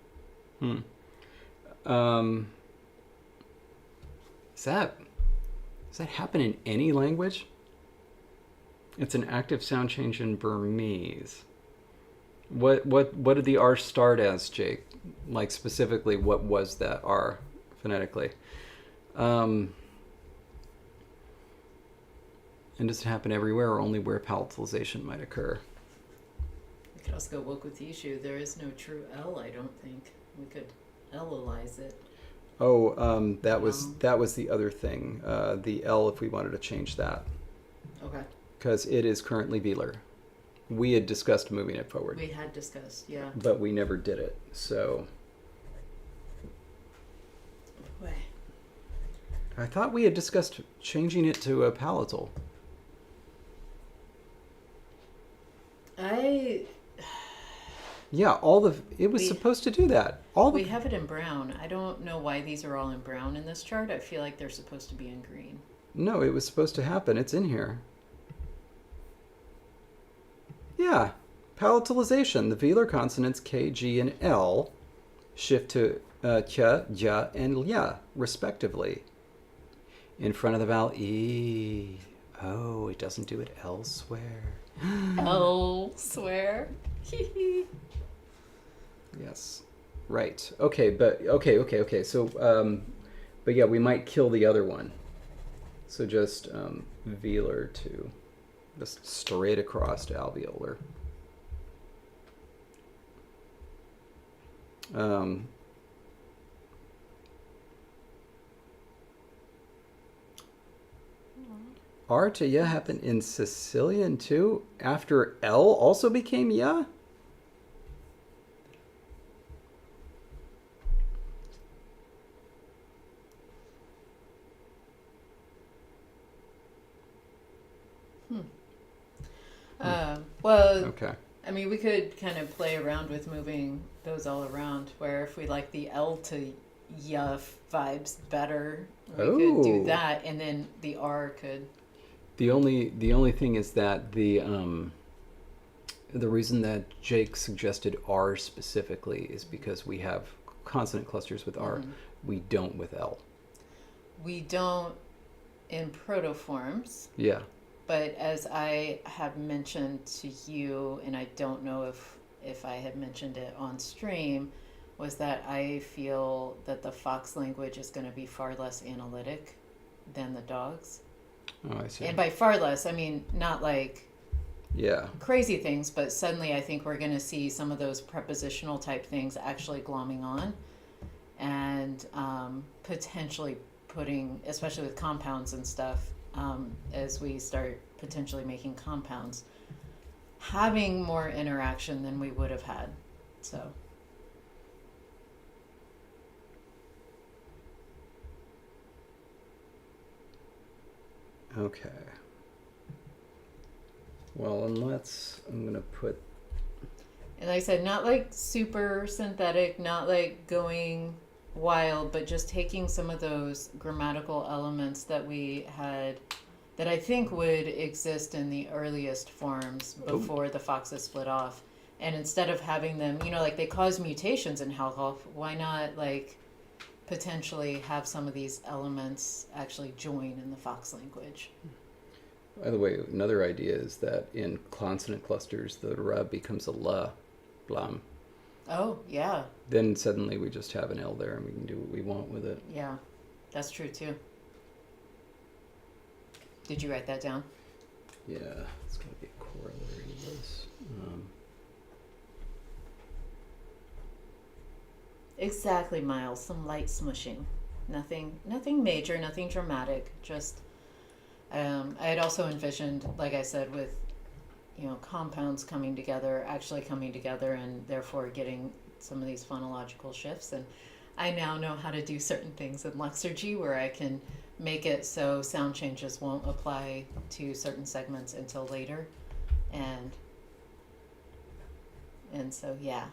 S1: Does that happen in any language? It's an active sound change in Burmese. What did the R start as, Jake? Like specifically, what was that R phonetically? And does it happen everywhere or only where palatalization might occur?
S2: We could also go woke with the issue. There is no true L, I don't think. We could L-alize it.
S1: Oh, that was the other thing. The L, if we wanted to change that.
S2: Okay.
S1: Because it is currently velar. We had discussed moving it forward.
S2: We had discussed, yeah.
S1: But we never did it, so...
S2: Way.
S1: I thought we had discussed changing it to a palatal. Yeah, it was supposed to do that.
S2: We have it in brown. I don't know why these are all in brown in this chart. I feel like they're supposed to be in green.
S1: No, it was supposed to happen. It's in here. Yeah, palatalization. The velar consonants K, G, and L shift to kya, ja, and ya, respectively. In front of the vowel E. Oh, it doesn't do it elsewhere.
S2: Elsewhere.
S1: Yes. Right. Okay, okay. So, but yeah, we might kill the other one. So just velar to just straight across to alveolar. R to ya happened in Sicilian too, after L also became ya?
S2: Well,
S1: Okay.
S2: I mean, we could kind of play around with moving those all around, where if we like the L to ya vibes better, we could do that, and then the R could...
S1: The only thing is that the reason that Jake suggested R specifically is because we have consonant clusters with R. We don't with L.
S2: We don't in protoforms.
S1: Yeah.
S2: But as I have mentioned to you, and I don't know if I had mentioned it on stream, was that I feel that the Fox language is going to be far less analytic than the dogs.
S1: Oh, I see.
S2: And by far less, I mean not like crazy things, but suddenly I think we're going to see some of those prepositional type things actually glomming on, and potentially putting, especially with compounds and stuff, as we start potentially making compounds, having more interaction than we would have had. So.
S1: Okay. Well, I'm going to put...
S2: And like I said, not like super synthetic, not like going wild, but just taking some of those grammatical elements that we had, that I think would exist in the earliest forms before the foxes split off, And instead of having them, like they cause mutations in Halhof, why not like potentially have some of these elements actually join in the Fox language?
S1: By the way, another idea is that in consonant clusters, the ra becomes a la, blam.
S2: Oh, yeah.
S1: Then suddenly we just have an L there and we can do what we want with it.
S2: Yeah, that's true too. Did you write that down?
S1: Yeah, it's going to be a corollary to this.
S2: Exactly, Miles. Some light smushing. Nothing major, nothing dramatic. Just, I had also envisioned, like I said, with compounds coming together, actually coming together, and therefore getting some of these phonological shifts. And I now know how to do certain things in Lexergy where I can make it so sound changes won't apply to certain segments until later, and so yeah.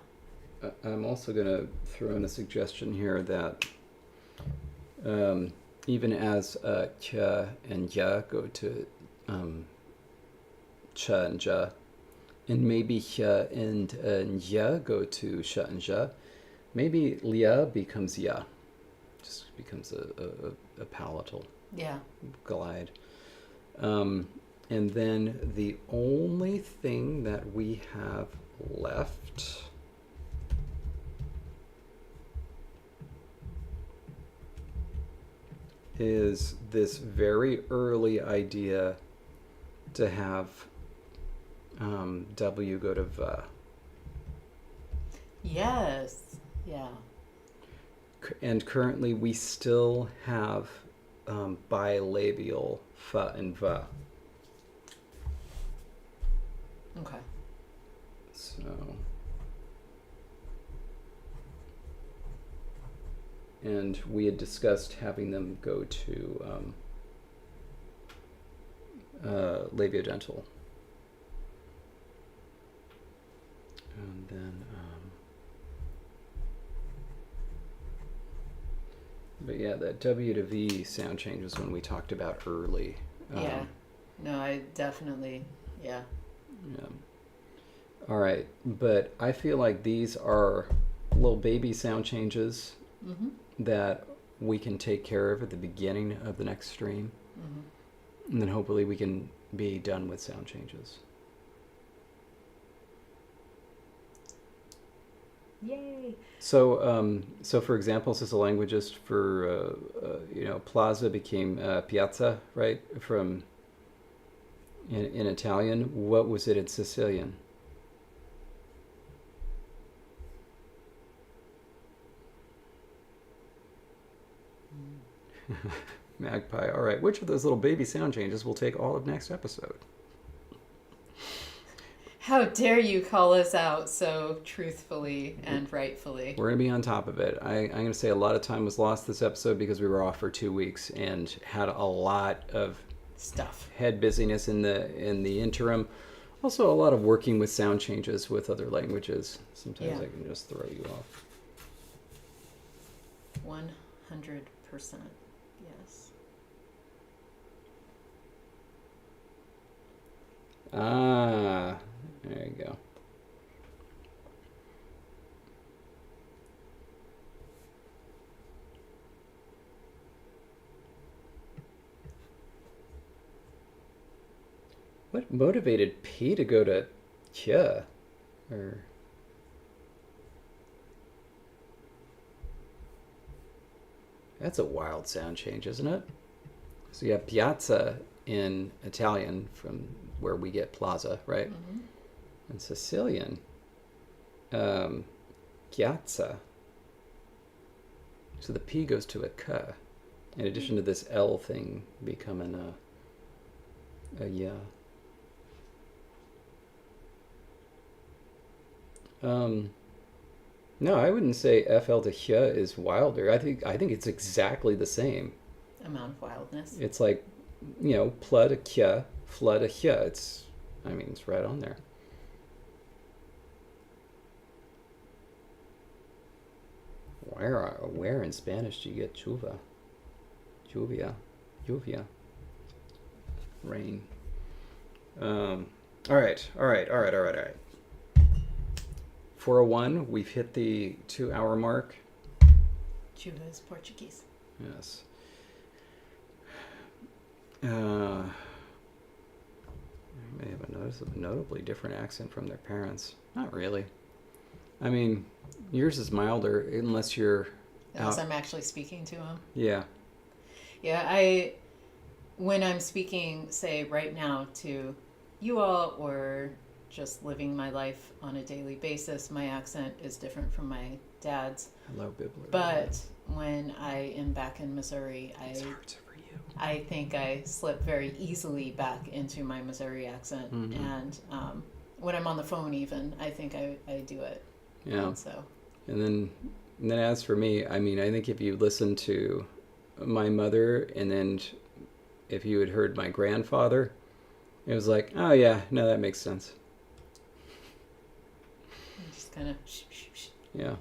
S1: I'm also going to throw in a suggestion here that even as ch and ya go to ch and ja, and maybe ch and ya go to sh and ja, maybe lia becomes ya, just becomes a palatal glide. And then the only thing that we have left is this very early idea to have W go to V.
S2: Yes. Yeah.
S1: And currently we still have bilabial F and V.
S2: Okay.
S1: So, and we had discussed having them go to labiodental. And then, but yeah, that W to V sound change was when we talked about early.
S2: Yeah. No, I definitely, yeah.
S1: Yeah. All right, but I feel like these are little baby sound changes that we can take care of at the beginning of the next stream. And then hopefully we can be done with sound changes.
S2: Yay.
S1: So, so for example, as a languagist, for plaza became piazza, right? From in Italian, what was it in Sicilian? Magpie. All right. Which of those little baby sound changes will take all of next episode?
S2: How dare you call us out so truthfully and rightfully?
S1: We're going to be on top of it. I'm going to say a lot of time was lost this episode because we were off for 2 weeks and had a lot of
S2: stuff,
S1: head busyness in the interim. Also, a lot of working with sound changes with other languages. Sometimes I can just throw you off.
S2: 100%. Yes.
S1: Ah, there you go. What motivated P to go to Kya? Or that's a wild sound change, isn't it? So you have piazza in Italian, from where we get plaza, right? And Sicilian, piazza. So the P goes to a K, in addition to this L thing becoming a yeah. No, I wouldn't say FL to H is wilder. I think it's exactly the same
S2: amount of wildness.
S1: It's like, pla to K, fla to H. It's right on there. Where in Spanish do you get chuva? Lluvia. Rain. All right. 4:01. We've hit the 2-hour mark.
S2: Chuva is Portuguese.
S1: Yes. They may have a notably different accent from their parents. Not really. I mean, yours is milder unless you're
S2: Unless
S1: out.
S2: I'm actually speaking to him.
S1: Yeah.
S2: Yeah, when I'm speaking, say, right now to you all or just living my life on a daily basis, my accent is different from my dad's.
S1: Hello, Bibbler.
S2: But when I am back in Missouri, I think I slip very easily back into my Missouri accent.
S1: Mm-hmm.
S2: And when I'm on the phone even, I think I do it.
S1: Yeah.
S2: And so.
S1: And then as for me, I mean, I think if you listen to my mother and then if you had heard my grandfather, it was like, oh yeah, no, that makes sense.
S2: Just kind of shh, shh, shh.
S1: Yeah.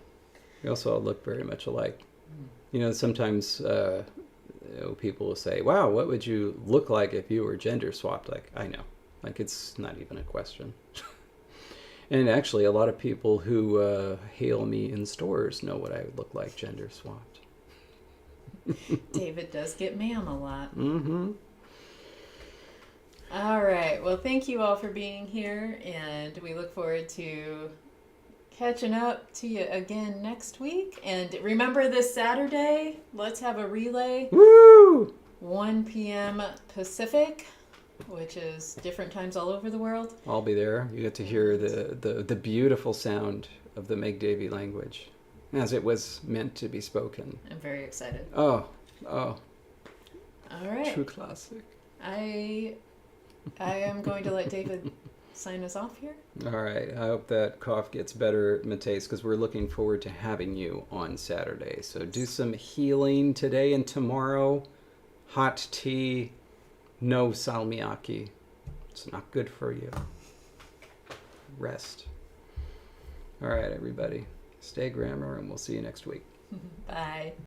S1: We also all look very much alike. You know, sometimes people will say, wow, what would you look like if you were gender swapped? Like, I know. Like, it's not even a question. And actually, a lot of people who hail me in stores know what I would look like gender swapped.
S2: David does get ma'am a lot.
S1: Mm-hmm.
S2: All right. Well, thank you all for being here, and we look forward to catching up to you again next week. And remember this Saturday, let's have a relay.
S1: Woo!
S2: 1 p.m. Pacific, which is different times all over the world.
S1: I'll be there. You get to hear the beautiful sound of the Meg Davey language as it was meant to be spoken.
S2: I'm very excited.
S1: Oh.
S2: All right.
S1: True classic.
S2: I am going to let David sign us off here.
S1: All right. I hope that cough gets better, Mateus, because we're looking forward to having you on Saturday. So do some healing today and tomorrow. Hot tea. No salmiakki. It's not good for you. Rest. All right, everybody. Stay grammar, and we'll see you next week.
S2: Bye.